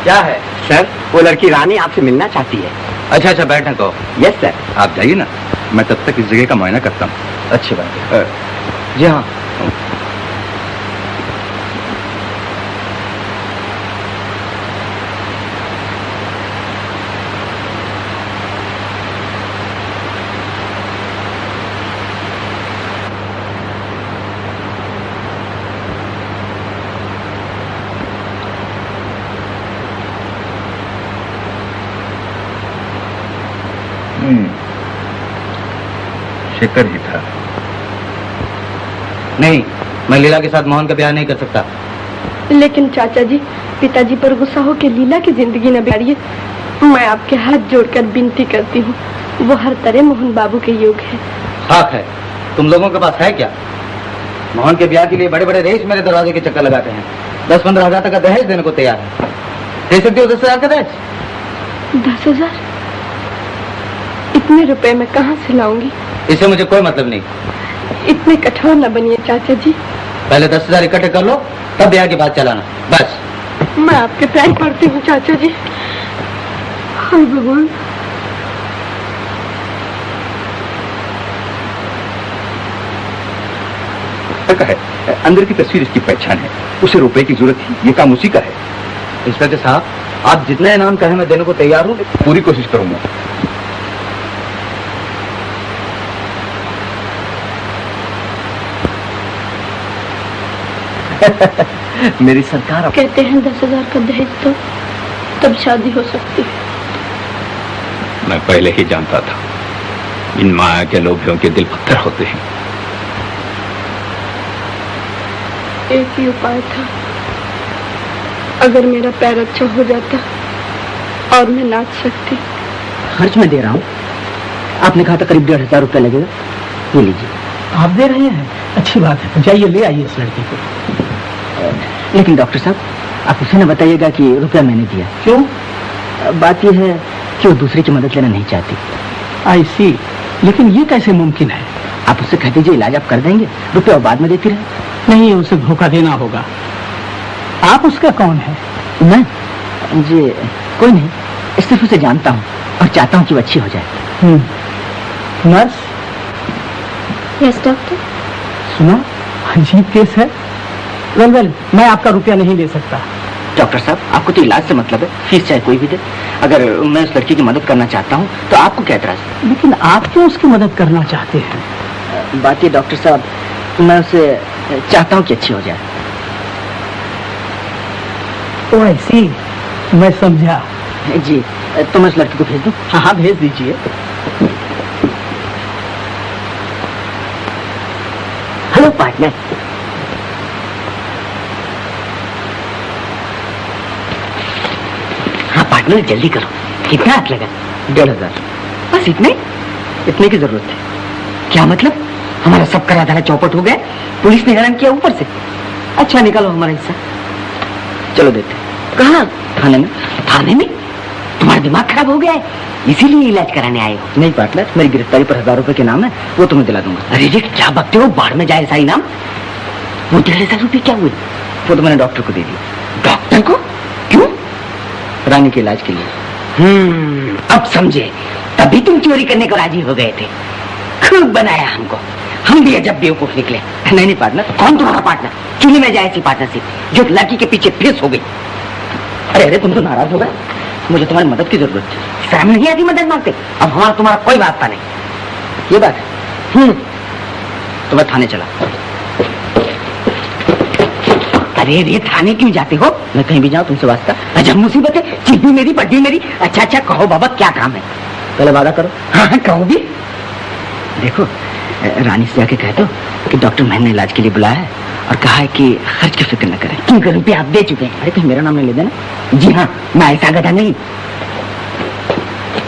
क्या है? सर वो लड़की रानी आपसे मिलना चाहती है। अच्छा अच्छा, बैठने को। Yes sir. आप जाइए ना, मैं तब तक इस जगह का मुआयना करता हूँ। अच्छी बात है। जी हाँ। शेखर ही था। नहीं, मैं लीला के साथ मोहन का ब्याह नहीं कर सकता। लेकिन चाचा जी, पिताजी पर गुस्सा हो के लीला की जिंदगी न बिगाड़िए। मैं आपके हाथ जोड़कर विनती करती हूँ, वो हर तरह मोहन बाबू के योग्य है। हक है, तुम लोगों के पास है क्या? मोहन के ब्याह के लिए बड़े बड़े रईस मेरे दरवाजे के चक्कर लगाते हैं। 10-15 हजार तक का दहेज देने को तैयार है। दे सकते हो 10 हजार का दहेज? 10,000? इतने रुपए मैं कहाँ से लाऊंगी? इससे मुझे कोई मतलब नहीं। इतने कठोर न बनिए चाचा जी। पहले 10,000 इकट्ठे कर लो, तब ब्याह की बात चलाना। बस। मैं आपके पैर पड़ती हूँ चाचा जी। हाय भगवान। है, अंदर की तस्वीर इसकी पहचान है, उसे रुपए की जरूरत थी, ये काम उसी का है। इंस्पेक्टर साहब, आप जितना इनाम कहें मैं देने को तैयार हूँ। पूरी कोशिश करूंगा। मेरी सरकार कहते हैं 10,000 का दहेज तो तब शादी हो सकती है। मैं पहले ही जानता था, इन माया के लोभियों के दिल पत्थर होते हैं। एक ही उपाय था, अगर मेरा पैर अच्छा हो जाता और मैं नाच सकती। खर्च मैं दे रहा हूँ, आपने कहा था करीब 1,500 रुपया लगेगा, ये लीजिए। आप दे रहे हैं? अच्छी बात है, जाइए ले आइए इस लड़की को। लेकिन डॉक्टर साहब, आप उसे न बताइएगा कि रुपया मैंने दिया। क्यों? बात यह है कि वो दूसरे की मदद लेना नहीं चाहती। आई सी, लेकिन ये कैसे मुमकिन है? आप उससे कह दीजिए इलाज आप कर देंगे, रुपया बाद में देती रहे। नहीं, उसे धोखा देना होगा। आप उसका कौन है? मैं जी कोई नहीं, सिर्फ उसे जानता हूँ और चाहता हूँ कि वो अच्छी हो जाए। नर्स? Yes doctor. सुना, अजीब केस है। वेल, मैं आपका रुपया नहीं ले सकता। डॉक्टर साहब, आपको तो इलाज से मतलब है, फीस चाहे कोई भी दे। अगर मैं उस लड़की की मदद करना चाहता हूँ तो आपको क्या एतराज है? लेकिन आप क्यों उसकी मदद करना चाहते हैं? बात ये डॉक्टर साहब, मैं उसे चाहता हूँ कि अच्छी हो जाए। ओ आई सी, मैं समझा। जी, तो मैं उस लड़की को भेज दूँ? हाँ, भेज दीजिए। Hello partner. हाँ पार्टनर, जल्दी करो। कितना हाथ लगा? 1,500। बस इतने? इतने की जरूरत थी। क्या मतलब? हमारा सब करा धरा चौपट हो गया, पुलिस ने हैरान किया ऊपर से। अच्छा, निकालो हमारा हिस्सा। चलो देते। कहाँ? थाने में। थाने में? तुम्हारा दिमाग खराब हो गया है, इसीलिए इलाज कराने आए हो? नहीं पार्टनर, मेरी गिरफ्तारी पर 1,000 रुपए के नाम है, वो तुम्हें दिला दूंगा। अरे जी, क्या बकते हो, बाढ़ में जाए ऐसा इनाम। वो 1,500 रुपये क्या हुए? वो तो मैंने डॉक्टर को दे दिया। डॉक्टर को? क्यों? रानी के इलाज के लिए। अब समझे, तभी तुम चोरी करने को राजी हो गए थे। खूब बनाया हमको, हम भी जब बेवकूफ निकले। नहीं पार्टनर। कौन तुम्हारा पार्टनर? चुनी में जाए ऐसी पार्टनरशिप जो लड़की के पीछे फेस हो गई। अरे तुम तो नाराज हो गए, मुझे तुम्हारी मदद की जरूरत थी। शर्म नहीं आती मदद मांगते? अब हमारा तुम्हारा कोई वास्ता नहीं। ये बात है। तो मैं थाने चला। अरे रे, थाने क्यों जाते हो? मैं कहीं भी जाऊँ तुमसे वास्ता? अजब मुसीबत है, चिट्ठी मेरी पट्टी मेरी। अच्छा कहो बाबा, क्या काम है? पहले वादा करो। हाँ कहो भी। देखो, रानी से जाके कह दो कि डॉक्टर मैंने इलाज के लिए बुलाया है और कहा है कि खर्च की फिक्र न करें। क्यों? रुपये आप दे चुके हैं। अरे कहीं मेरा नाम नहीं ले देना। जी हाँ, मैं ऐसा गधा नहीं।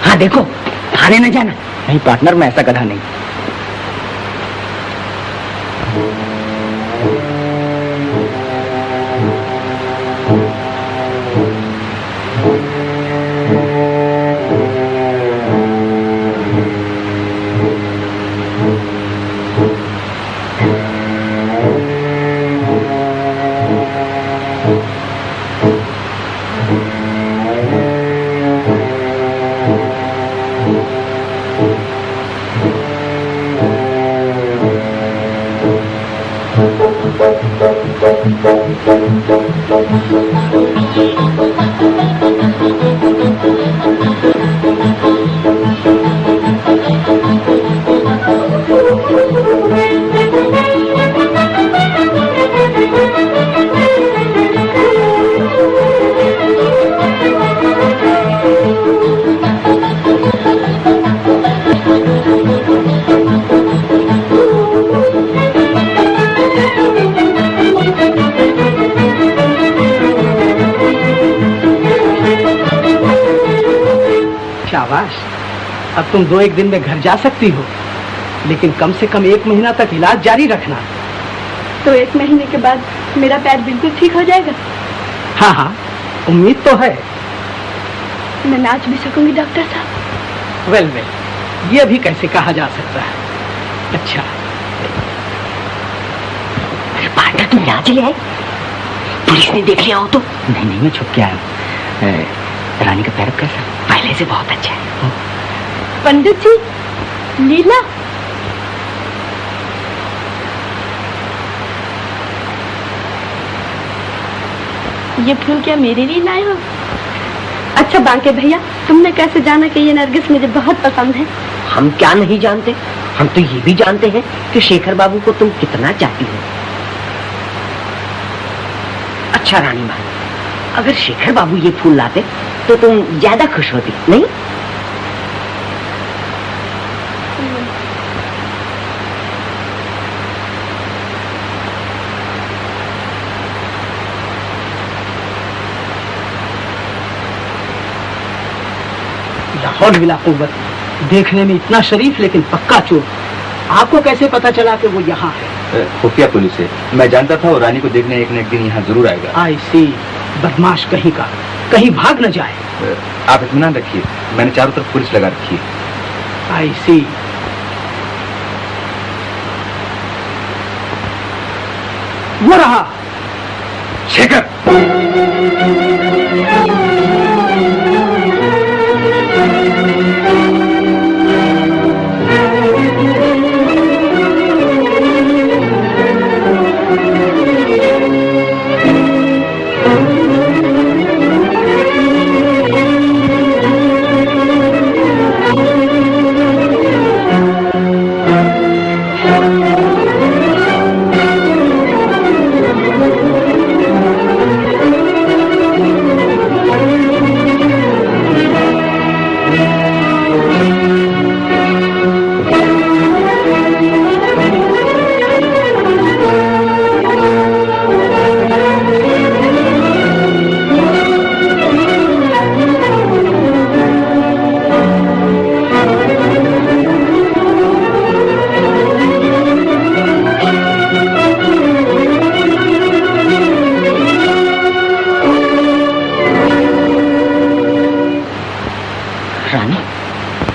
हाँ देखो, थाने न जाना। नहीं पार्टनर, मैं ऐसा गधा नहीं। अब तुम 2-1 दिन में घर जा सकती हो, लेकिन कम से कम 1 महीना तक इलाज जारी रखना। तो 1 महीने के बाद मेरा पैर बिल्कुल ठीक हो जाएगा? हाँ हाँ, उम्मीद तो है। मैं नाच भी सकूंगी डॉक्टर साहब? वेल, ये अभी कैसे कहा जा सकता है। अच्छा, पार्टनर तुम यहाँ चले आए? पुलिस ने देख लिया हो तो? नहीं, मैं छुप के आया हूँ। रानी का पैर कैसा? पहले से बहुत अच्छा है। पंडित जी, लीला। ये फूल क्या मेरे लिए लाए हो? अच्छा बांके भैया, तुमने कैसे जाना कि ये नरगिस मुझे बहुत पसंद है? हम क्या नहीं जानते, हम तो ये भी जानते हैं कि शेखर बाबू को तुम कितना चाहती हो। अच्छा रानी माँ, अगर शेखर बाबू ये फूल लाते तो तुम ज्यादा खुश होती, नहीं? लाहौल विला कुव्वत, देखने में इतना शरीफ लेकिन पक्का चोर। आपको कैसे पता चला कि वो यहाँ है? खुफिया पुलिस है, मैं जानता था वो रानी को देखने एक न एक दिन यहाँ जरूर आएगा। आई सी, बदमाश कहीं का, कहीं भाग न जाए। आप इत्मीनान रखिए, मैंने चारों तरफ पुलिस लगा रखी है। आई सी। वो रहा शेखर।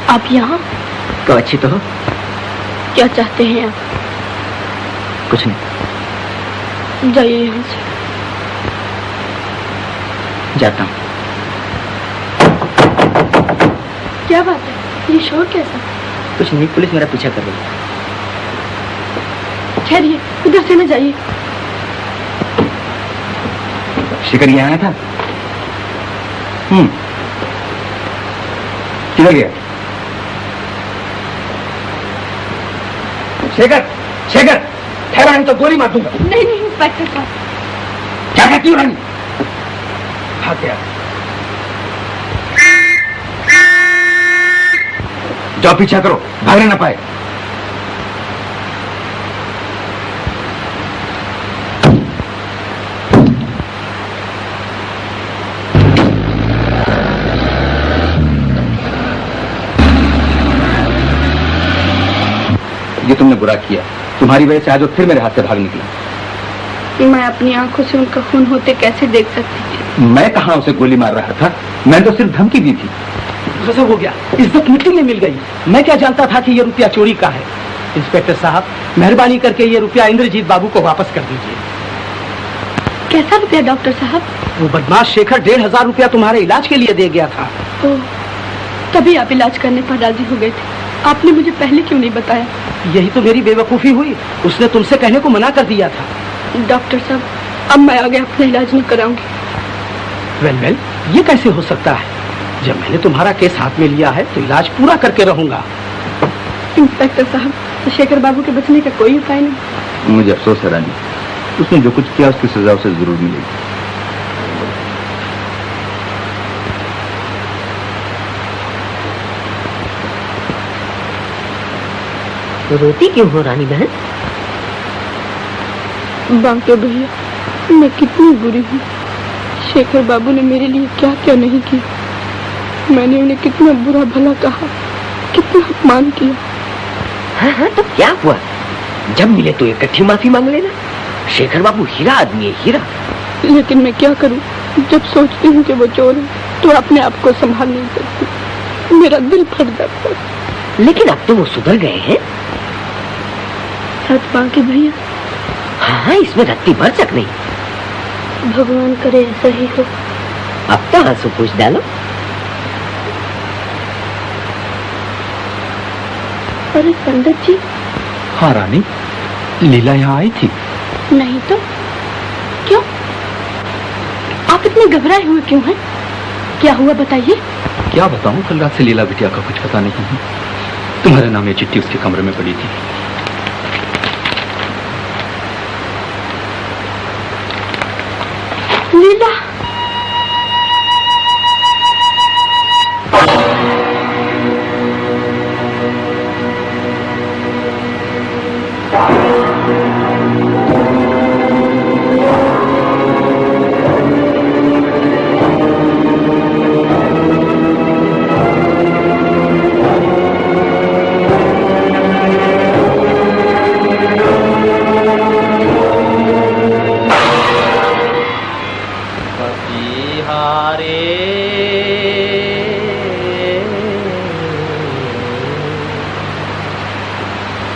आप यहाँ? तो अच्छी तो हो। क्या चाहते हैं आप? कुछ नहीं। जाइए यहाँ से। जाता हूँ। क्या बात है, ये शोर कैसा? कुछ नहीं, पुलिस मेरा पीछा कर रही है। ठहरिए, उधर से न जाइए। शेखर यहाँ आया था? किधर गया? शेखर, शेखर, ठहरा नहीं तो गोली मार दूंगा। नहीं नहीं इंस्पेक्टर साहब। क्या कहती हो रानी? हाँ क्या? जाओ पीछा करो, भागने ना पाए। ये तुमने बुरा किया, तुम्हारी वजह से आज वो फिर मेरे हाथ से भाग निकला। मैं अपनी आंखों से उनका खून होते कैसे देख सकती थी? मैं कहाँ उसे गोली मार रहा था, मैंने तो सिर्फ धमकी दी थी। गजब हो गया, इज्जत मिट्टी में मिल गई। मैं क्या जानता था कि ये रुपया चोरी का है। इंस्पेक्टर साहब, मेहरबानी करके ये रुपया इंद्रजीत बाबू को वापस कर दीजिए। कैसा रुपया डॉक्टर साहब? वो बदमाश शेखर 1500 रुपया तुम्हारे इलाज के लिए दे गया था। तो तभी आप इलाज करने पर राजी हो गए थे। आपने मुझे पहले क्यों नहीं बताया? यही तो मेरी बेवकूफी हुई, उसने तुमसे कहने को मना कर दिया था। डॉक्टर साहब, अब मैं आगे अपना इलाज नहीं कराऊंगी। वेल, ये कैसे हो सकता है? जब मैंने तुम्हारा केस हाथ में लिया है तो इलाज पूरा करके रहूंगा। इंस्पेक्टर साहब, तो शेखर बाबू के बचने का कोई उपाय नहीं? मुझे अफसोस है रानी, उसने जो कुछ किया उसकी सजा उसे जरूर मिलेगी। तो रोती क्यों हो रानी बहन? बांके भैया, मैं कितनी बुरी हूँ। शेखर बाबू ने मेरे लिए क्या क्या नहीं किया। मैंने उन्हें कितना बुरा भला कहा, कितना अपमान किया। हाँ हाँ, तो क्या हुआ? जब मिले तो इकट्ठी माफी मांग लेना। शेखर बाबू हीरा आदमी है, हीरा। लेकिन मैं क्या करूं? जब सोचती हूँ कि वो चोर है तो अपने आप को संभाल नहीं सकती। मेरा दिल फट जाता है। लेकिन अब तो वो सुधर गए हैं। सच बाकी भैया। हाँ हाँ, इसमें रत्ती भर तक नहीं। भगवान करे ऐसा ही हो। अब तो आंसू पूछ डालो। अरे पंडित जी। हाँ रानी, लीला यहाँ आई थी? नहीं तो क्यों? आप इतने घबराए हुए क्यों हैं? क्या हुआ बताइए। क्या बताऊं, कल रात से लीला बिटिया का कुछ पता नहीं है। तुम्हारे नाम ये चिट्ठी उसके कमरे में पड़ी थी। लीला।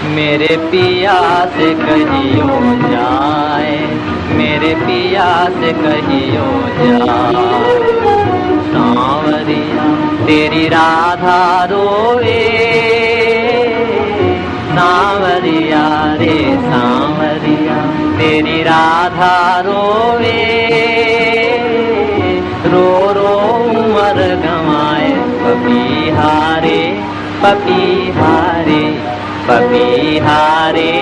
मेरे पिया से कहियो जाए, मेरे पिया से कहियो जाए, सांवरिया तेरी राधा रोए, सांवरिया रे सांवरिया तेरी राधा रोए, रो रो उमर गंवाए, पपीहारे पपीहारे पपीहारे।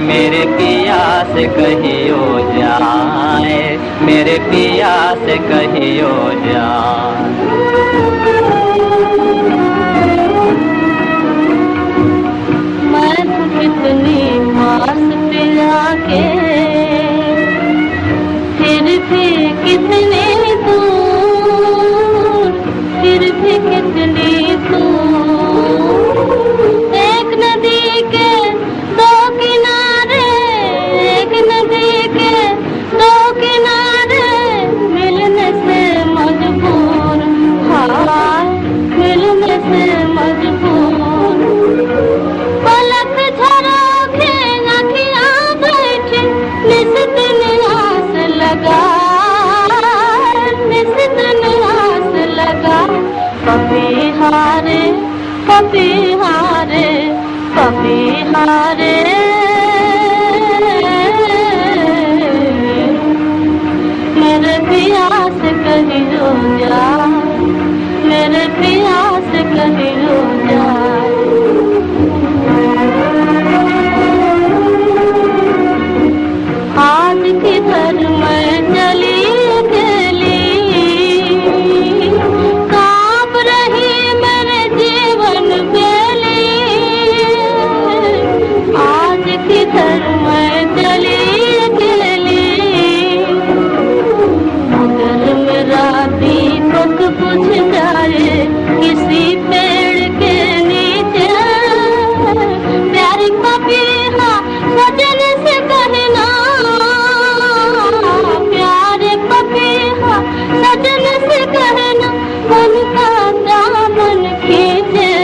मेरे पिया से कहियो जाए, मेरे पिया से कहियो जाए। मैं तो कितनी पास पिया के, फिर भी कितने दूर, फिर भी कितनी दूर। एक नदी के दो किनारे, एक नदी के दो किनारे, मिलने से मजबूर, हाँ मिलने से मजबूर। पलक झरोखे अखियाँ बैठी, निस दिन आस लगा, निस दिन आस लगा। पपीहारे पपीहारे पपीहारे। मेरे पिया से कहियो जाए, मेरे पिया से कहियो जाए। आज किधर मैं चली गली, कांप रही मेरे जीवन बेली। आज किधर मैं चली गली, अगर मेरा दीपक बुझ जाए किसी पेड़ के नीचे, प्यारी पपीहा सजन से कहना, प्यारे पपीहा सजन से कहना, उनका दामन खींचे,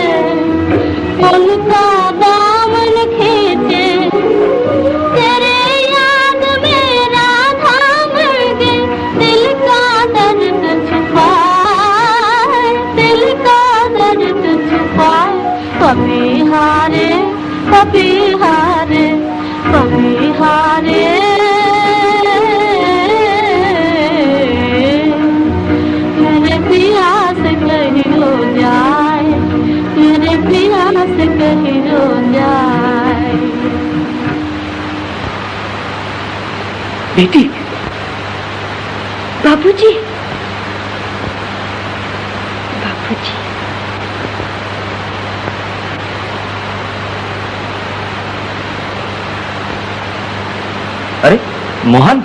उनका दामन खींचे। तेरे याद में राधा मर गई, दिल का दर्द छुपाए, दिल का दर्द छुपाए। पपीहारे पपीहारे पपीहारे। मेरे पिया से कहियो जाए, मेरे पिया से कहियो जाए। बेटी। बाबूजी, बाबूजी। अरे मोहन,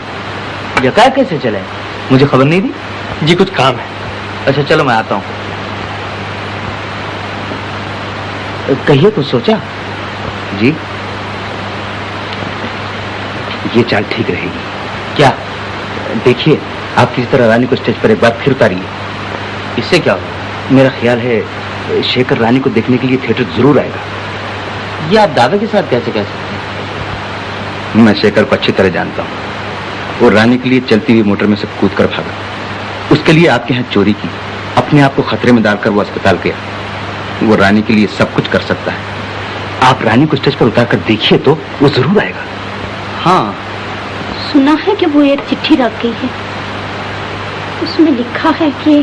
यकार कैसे चले? मुझे खबर नहीं दी। जी कुछ काम है। अच्छा चलो मैं आता हूँ। कहिए कुछ सोचा? जी, ये चाल ठीक रहेगी। क्या? देखिए, आप किसी तरह रानी को स्टेज पर एक बार फिर उतारिए। इससे क्या होगा? मेरा ख्याल है शेखर रानी को देखने के लिए थिएटर जरूर आएगा। ये आप दावे के साथ कैसे कह सकते हैं? मैं शेखर को अच्छी तरह जानता हूँ। वो रानी के लिए चलती हुई मोटर में से कूद कर भागा। उसके लिए आपके यहाँ चोरी की, अपने आप को खतरे में डालकर वो अस्पताल गया। वो रानी के लिए सब कुछ कर सकता है। आप रानी को स्टेज पर उतार कर देखिए तो वो जरूर आएगा। हाँ, सुना है कि वो एक चिट्ठी रख गई है। उसमें लिखा है कि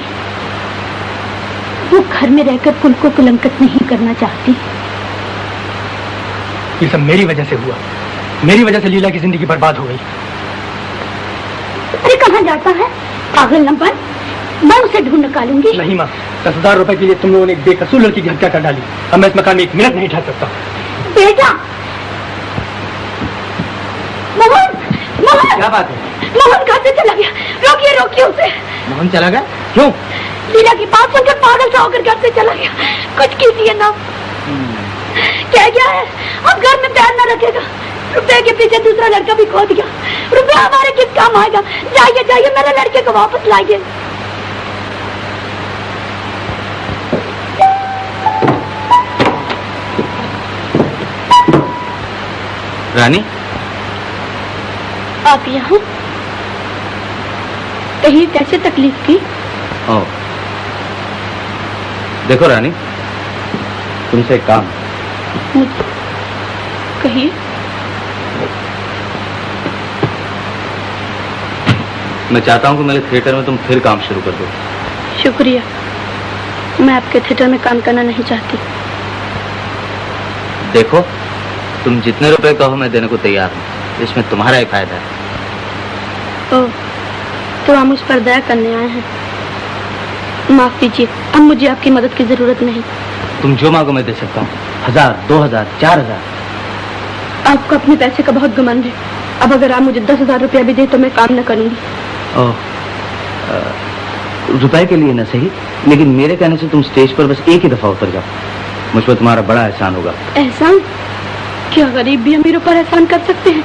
वो घर में रहकर कुल को कलंकित नहीं करना चाहती। ये सब मेरी वजह से हुआ। मेरी वजह से लीला की जिंदगी बर्बाद हो गई। अरे कहाँ जाता है पागल नंबर? मैं उसे ढूंढ निकालूंगी। नहीं माँ, 10,000 रुपए के लिए तुम लोगों ने एक बेकसूर लड़की की हत्या कर डाली। अब मैं इस मकान में 1 मिनट नहीं ठहर सकता। बेटा, मोहन, मोहन, क्या बात है? मोहन कहाँ से चला गया? रोकिए रोकिए उसे। मोहन चला गया? क्यों? लीला की बात सुनकर पागल सा होकर घर से चला गया। कुछ कीजिए ना। क्या गया है? अब घर में पैर न रखेगा। रुपए के पीछे दूसरा लड़का भी खोद गया। रुपया हमारे किस काम आएगा? जाइए जाइए, मेरे लड़के को वापस लाइए। रानी, आप यहाँ? कहीं कैसे तकलीफ की? ओ, देखो रानी, तुमसे एक काम। मुझे कहिए। मैं चाहता हूँ कि मेरे थिएटर में तुम फिर काम शुरू कर दो। शुक्रिया, मैं आपके थिएटर में काम करना नहीं चाहती। देखो, तुम जितने रुपए कहो मैं देने को तैयार हूँ। इसमें तुम्हारा ही फायदा है। ओह, तो आप मुझ पर दया करने आए हैं। माफ कीजिए, अब मुझे आपकी मदद की जरूरत नहीं। तुम जो मांगो मैं दे सकता हूँ। 1000, 2000, 4000। आपको अपने पैसे का बहुत घमंड है। अब अगर आप मुझे 10,000 रुपया भी दे तो मैं काम न करूंगी। ओह, रुपए के लिए न सही, लेकिन मेरे कहने से तुम स्टेज पर बस एक ही दफा उतर जाओ। मुझ पर तुम्हारा बड़ा एहसान होगा। एहसान? क्या गरीब भी अमीरों पर एहसान कर सकते हैं?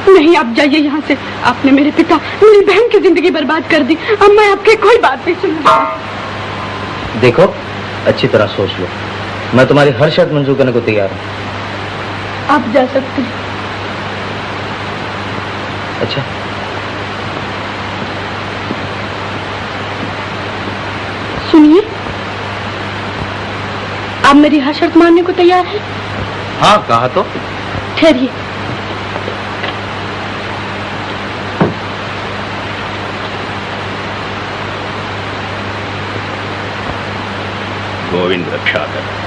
नहीं, आप जाइए यहाँ से। आपने मेरे पिता, मेरी बहन की जिंदगी बर्बाद कर दी। अब मैं आपकी कोई बात नहीं सुनूंगी। देखो, अच्छी तरह सोच लो। मैं तुम्हारी हर शर्त मंजूर करने को तैयार हूँ। आप जा सकते हैं। अच्छा, सुनिए, आप मेरी हर शर्त मानने को तैयार हैं? हाँ, कहा तो। ठहरिए। गोविंद रक्षा कर।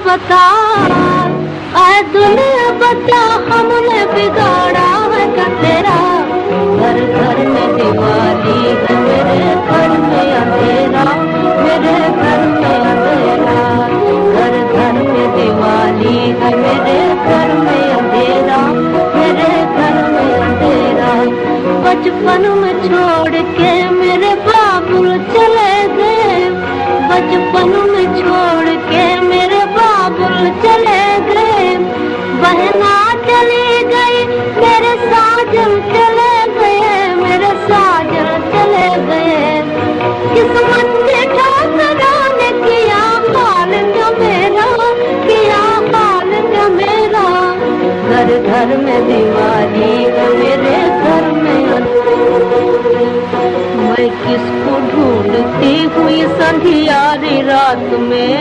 बता, आए दुनिया बता, हमने बिगाड़ा है क्या तेरा? घर घर में दिवाली है, मेरे घर में अंधेरा, मेरे घर में अंधेरा। घर घर में दिवाली है, मेरे घर में अंधेरा, मेरे घर में अंधेरा। बचपन में छोड़ के मेरे बाबू चले गए, बचपन में छोड़ के मेरे बाबुल चले गए। बहना चली गई, मेरे साजन चले गए, मेरे साजन चले गए। किस्मत ने ठोकराने किया हाल जो मेरा, किया हाल जो मेरा। घर घर में दिवाली है, मेरे घर में मैं किसको ढूंढती हुई संधियारी रात में,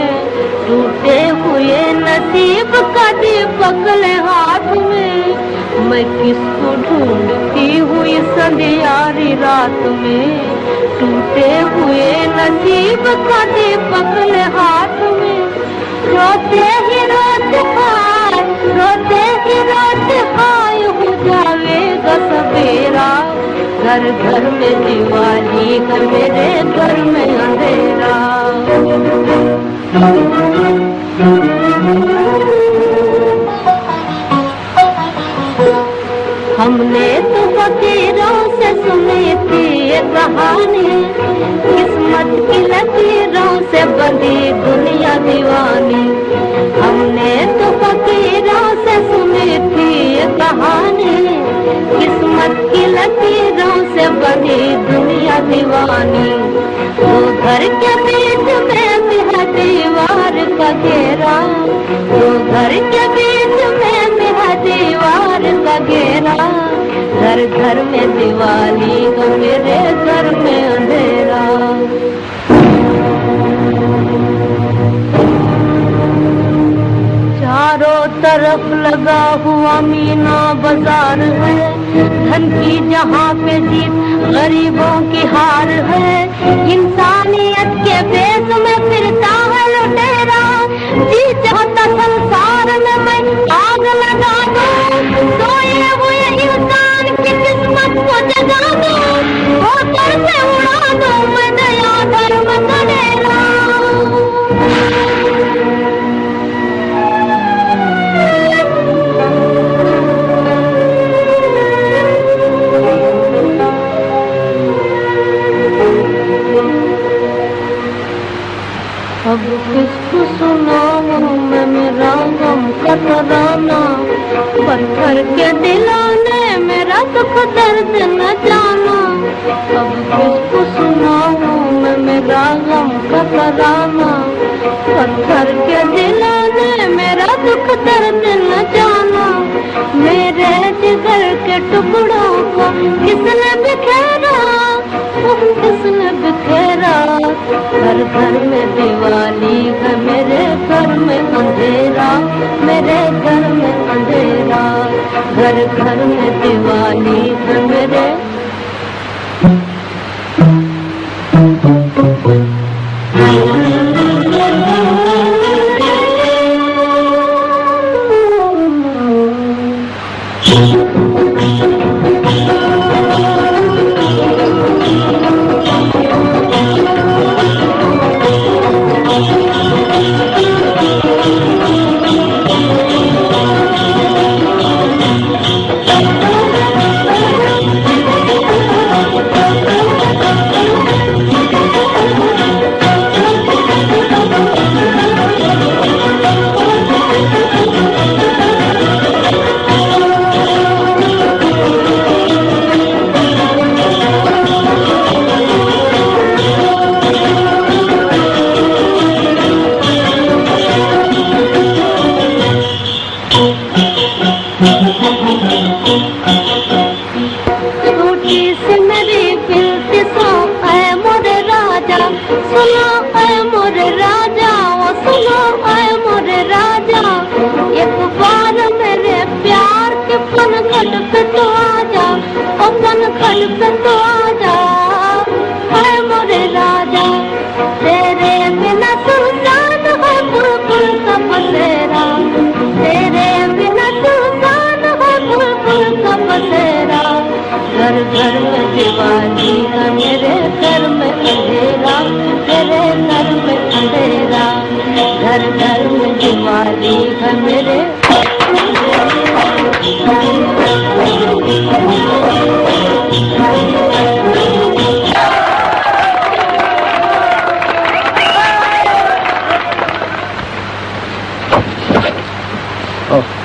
टूटे हुए नसीब का दीपक ले हाथ में। मैं किसको ढूंढती हुई संधियारी रात में, टूटे हुए नसीब का दीपक ले हाथ में। रोते ही रोते हाय, रोते ही रोते हाय हो जाएगा सवेरा। घर घर में दिवाली है, मेरे घर में अंधेरा। हमने तो फकीरों से सुनी थी ये कहानी, किस्मत की लकीरों से बंधी दुनिया दीवानी। हमने तो फकीरों से सुनी थी ये कहानी, किस्मत की लकीरों से बंधी दुनिया दीवानी। वो घर के बीच में भी है दीवार का घेरा, वो घर के बीच में भी है दीवार का घेरा। घर घर में दिवाली है, मेरे घर में अंधेरा। चारों तरफ लगा हुआ मीना बाजार है, धन की जहाँ पे जीत गरीबों की हार है। इंसानियत के बेस में फिरता है लुटेरा, जी चाहता संसार में मैं आग लगा दूं। सोए हुए इंसान की किस्मत को जगा दूं, होकर से उड़ा दूं मैं दया धर्म करेगा। अब किसको सुनाऊं मैं मेरा गम का तराना, पत्थर के दिलाने मेरा दुख दर्द न जाना। अब किसको सुनाऊं मैं मेरा गम का तराना, पत्थर के दिलाने मेरा दुख दर्द न जाना। मेरे जिगर के टुकड़ों को किसने बिखेरा, किसने बिखेरा। घर घर में दिवाली है, मेरे घर में अंधेरा, मेरे घर में अंधेरा। घर घर में दिवाली है, मेरे छोटी सी मेरी बिल्ती सो ऐ मोरे राजा, सुनो ऐ मोरे राजा, वो सुनो ऐ मोरे राजा, एक बार मेरे प्यार के पनघट पे तो आजा, ओ पनघट पे तो आजा, ऐ मोरे राजा। तेरे बिना सुनसान है बुलबुल का बसेरा, तेरे बिना सुनसान है बुलबुल का बसेरा। घर घर में दिवाली है, मेरे घर में अंधेरा, तेरे घर में अंधेरा। घर घर में दिवाली है, मेरे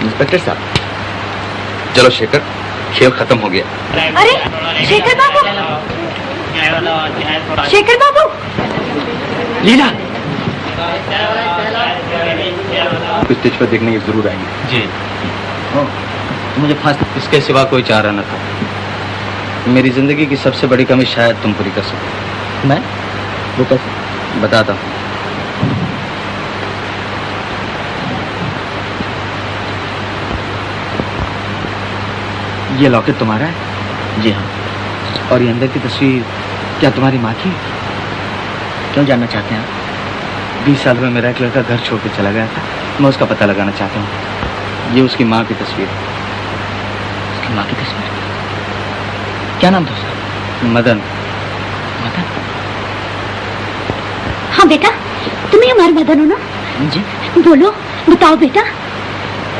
इंस्पेक्टर साहब, चलो शेखर, खेल खत्म हो गया। अरे शेखर बाबू, शेखर बाबू। लीला, स्टेज पर देखने की जरूर आएंगे। जी। मुझे फांसी इसके सिवा कोई चारा न था। मेरी जिंदगी की सबसे बड़ी कमी शायद तुम पूरी कर सको। मैं वो कैसे? बताता हूँ। ये लॉकेट तुम्हारा है? जी हाँ। और ये अंदर की तस्वीर क्या तुम्हारी माँ की? क्यों जानना चाहते हैं आप? 20 साल में मेरा एक लड़का घर छोड़ के चला गया था, मैं उसका पता लगाना चाहता हूँ। ये उसकी माँ की तस्वीर है। उसकी माँ की तस्वीर? क्या नाम था उसका? मदन। मदन? हाँ बेटा, तुम्हें हमारे मदन हो ना? जी। बोलो, बताओ बेटा।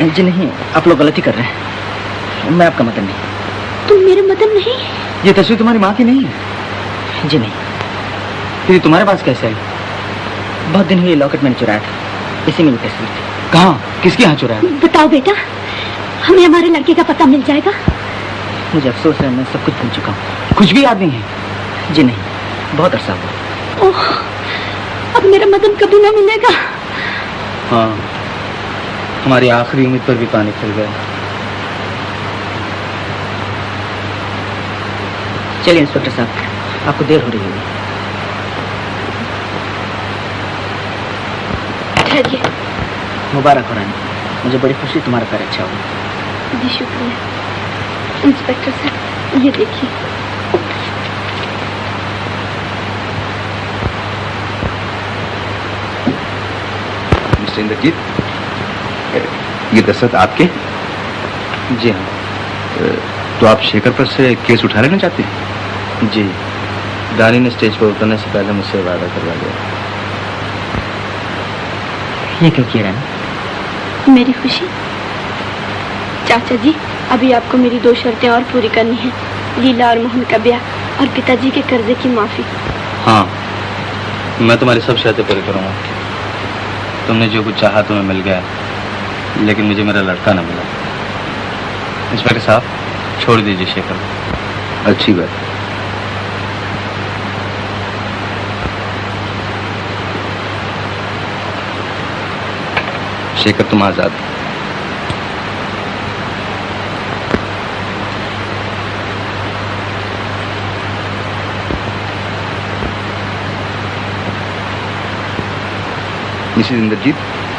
जी नहीं, आप लोग गलती कर रहे हैं, मैं आपका मदन नहीं। तुम मेरे मदन नहीं? ये तस्वीर तुम्हारी माँ की नहीं है? जी नहीं। फिर तुम्हारे पास कैसे आई? बहुत दिन हुए लॉकेट मैंने चुराया था, इसी में ये तस्वीर थी। कहाँ? किसके यहाँ चुराया? बताओ बेटा, हमें हमारे लड़के का पता मिल जाएगा। मुझे अफसोस है, मैं सब कुछ भूल चुका हूँ। कुछ भी याद नहीं है? जी नहीं, बहुत अरसा हुआ। ओह, अब मेरा मदन कभी ना मिलेगा। हाँ, हमारी आखिरी उम्मीद पर भी पानी फिर गया। चलिए इंस्पेक्टर साहब, आपको देर हो रही होगी। ठहरिए। मुबारक हो रानी, मुझे बड़ी खुशी, तुम्हारा पैर अच्छा होगा। जी शुक्रिया। इंस्पेक्टर साहब, ये देखिए। मिस्टर इंद्रजीत, ये दस्तखत आपके? जी हाँ। तो आप शेखर पर से केस उठा लेना चाहते हैं? जी, दानी ने स्टेज पर उतरने से पहले मुझसे वादा करवा दिया। ये क्यों किया रानी? मेरी खुशी। चाचा जी, अभी आपको मेरी 2 शर्तें और पूरी करनी है। लीला और मोहन का ब्याह और पिताजी के कर्जे की माफी। हाँ, मैं तुम्हारी सब शर्तें पूरी करूँगा। तुमने जो कुछ चाहा तुम्हें मिल गया, लेकिन मुझे मेरा लड़का न मिला। इंस्पेक्टर साहब, छोड़ दीजिए शेखर। अच्छी बात। शेखर, तुम आजाद। मिसेस इंद्रजीत,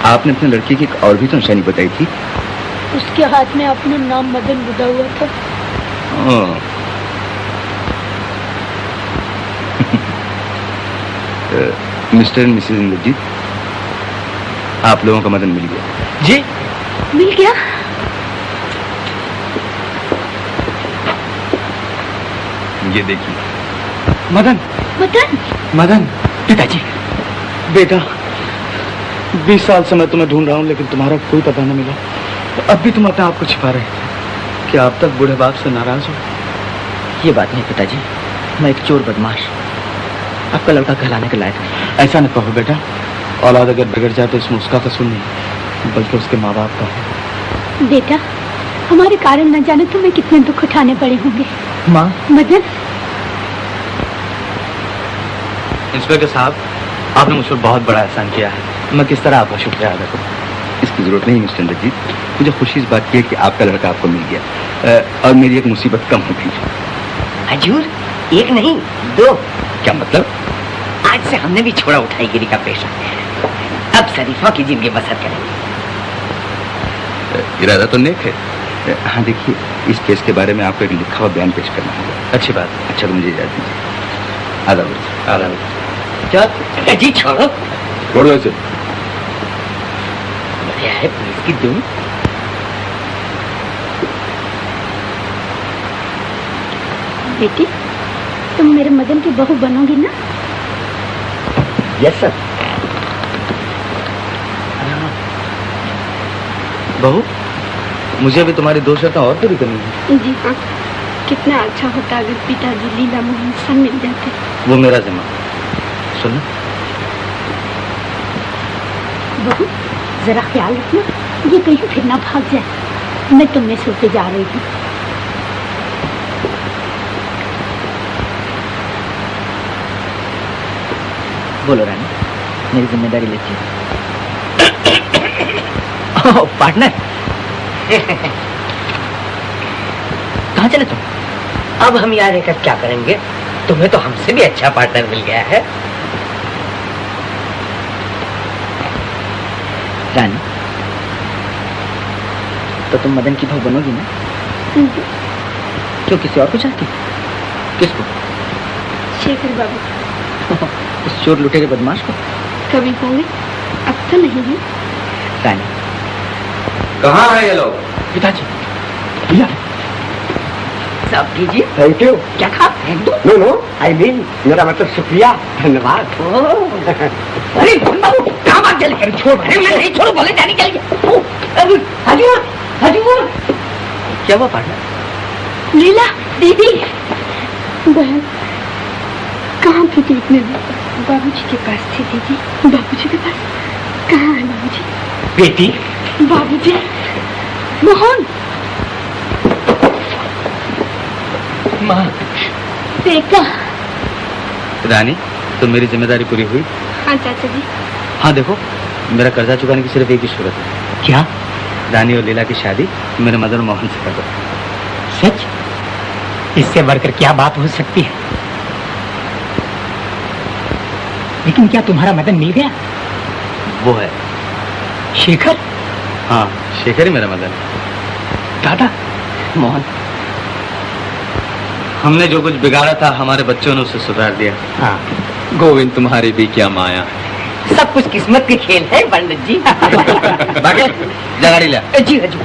आपने अपने लड़के की एक और भी तो निशानी बताई थी। उसके हाथ में अपना नाम मदन बुधा हुआ था। मिस्टर एंड मिसेस इंद्रजीत, आप लोगों का मदन मिल गया। जी? मिल गया? ये देखिए। मदन। मदन? मदन। पिताजी। बेटा, 20 साल से मैं तुम्हें ढूंढ रहा हूँ, लेकिन तुम्हारा कोई पता न मिला। तो अब भी तुम अपने आप को छिपा रहे थे। क्या अब तक बूढ़े बाप से नाराज हो? ये बात नहीं पिताजी, मैं एक चोर बदमाश, आपका लड़का कहलाने के लायक नहीं। ऐसा न कहो बेटा, औलाद अगर बिगड़ जाए तो इसमें उसका कसूर नहीं, बल्कि उसके माँ बाप का है। बेटा, हमारे कारण न जाने तुम्हें कितने दुख उठाने पड़े होंगे। माँ। मदन। इंस्पेक्टर साहब, आपने मुझ पर बहुत बड़ा एहसान किया है। मैं किस तरह आपका शुक्रिया अदा करूं? इसकी जरूरत नहीं मिस्टर इंद्रजीत। मुझे खुशी इस बात की है कि आपका लड़का आपको मिल गया और मेरी एक मुसीबत कम हो गई। हजूर, एक नहीं 2। क्या मतलब? आज से हमने भी छोड़ा उठाईगिरी का पेशा। अब शरीफों की जिंदगी बसर करेंगे। इरादा तो नेक है। हाँ देखिए, इस केस के बारे में आपको एक लिखा हुआ बयान पेश करना होगा। अच्छी बात। अच्छा तो मुझे इजाजत दीजिए। आदाब। चल जी, छोड़ो। छोड़ो इसे। बढ़िया है पुलिस की धुन। बेटी, तुम मेरे मदन की बहू बनोगी ना? Yes sir. बहू, मुझे भी तुम्हारी 2 शर्तें और पूरी करनी है। जी हाँ। कितना अच्छा होता अगर पिताजी लीला मोहन सब मिल जाते। वो मेरा जिम्मा। सुनो, बहू जरा ख्याल रखना, ये कहीं फिर ना भाग जाए। मैं तुम्हें सोते जा रही हूँ। बोलो रानी, मेरी जिम्मेदारी लेती है। पार्टनर, कहाँ चले तुम? अब हम यहाँ रहकर क्या करेंगे? तुम्हें तो हमसे भी अच्छा पार्टनर मिल गया है। रानी, तो तुम मदन की बहू बनोगी ना? क्यों, किसी और को चाहती? किसको? शेखर बाबू। उस चोर लुटेरे बदमाश को? कभी होंगे, अब तो नहीं है। रानी, कहाँ है ये लोग? पिताजी। भैया सब कीजिए। Thank you. क्या खा फेंक दो? नो नो, आई मीन मेरा मतलब शुक्रिया, धन्यवाद। अरे बाबू, कहाँ बात चले? अरे छोड़, अरे मैं नहीं छोड़ू, बोले जाने के लिए। हजूर, हजूर। क्या हुआ पार्टनर? लीला दीदी, बहन कहाँ थी तू इतने दिन? बाबूजी के पास थी दीदी। बाबूजी के पास? कहाँ है बाबूजी? बेटी, बाबूजी, मोहन। माँ, बेटा। रानी, तो मेरी जिम्मेदारी पूरी हुई? हाँ चाचा जी। हाँ देखो, मेरा कर्जा चुकाने की सिर्फ एक ही सूरत है। क्या? रानी और लीला की शादी मेरे मदन मोहन से कर दो। सच? इससे बढ़कर क्या बात हो सकती है? लेकिन क्या तुम्हारा मदन मिल गया? वो है शेखर? हाँ, शेखर ही मेरा मदन। दादा, मोहन, हमने जो कुछ बिगाड़ा था हमारे बच्चों ने उसे सुधार दिया। हाँ, गोविंद, तुम्हारी भी क्या माया। सब कुछ किस्मत के खेल है पंडित जी। बाकी जगाड़ी ला। जी हजूर।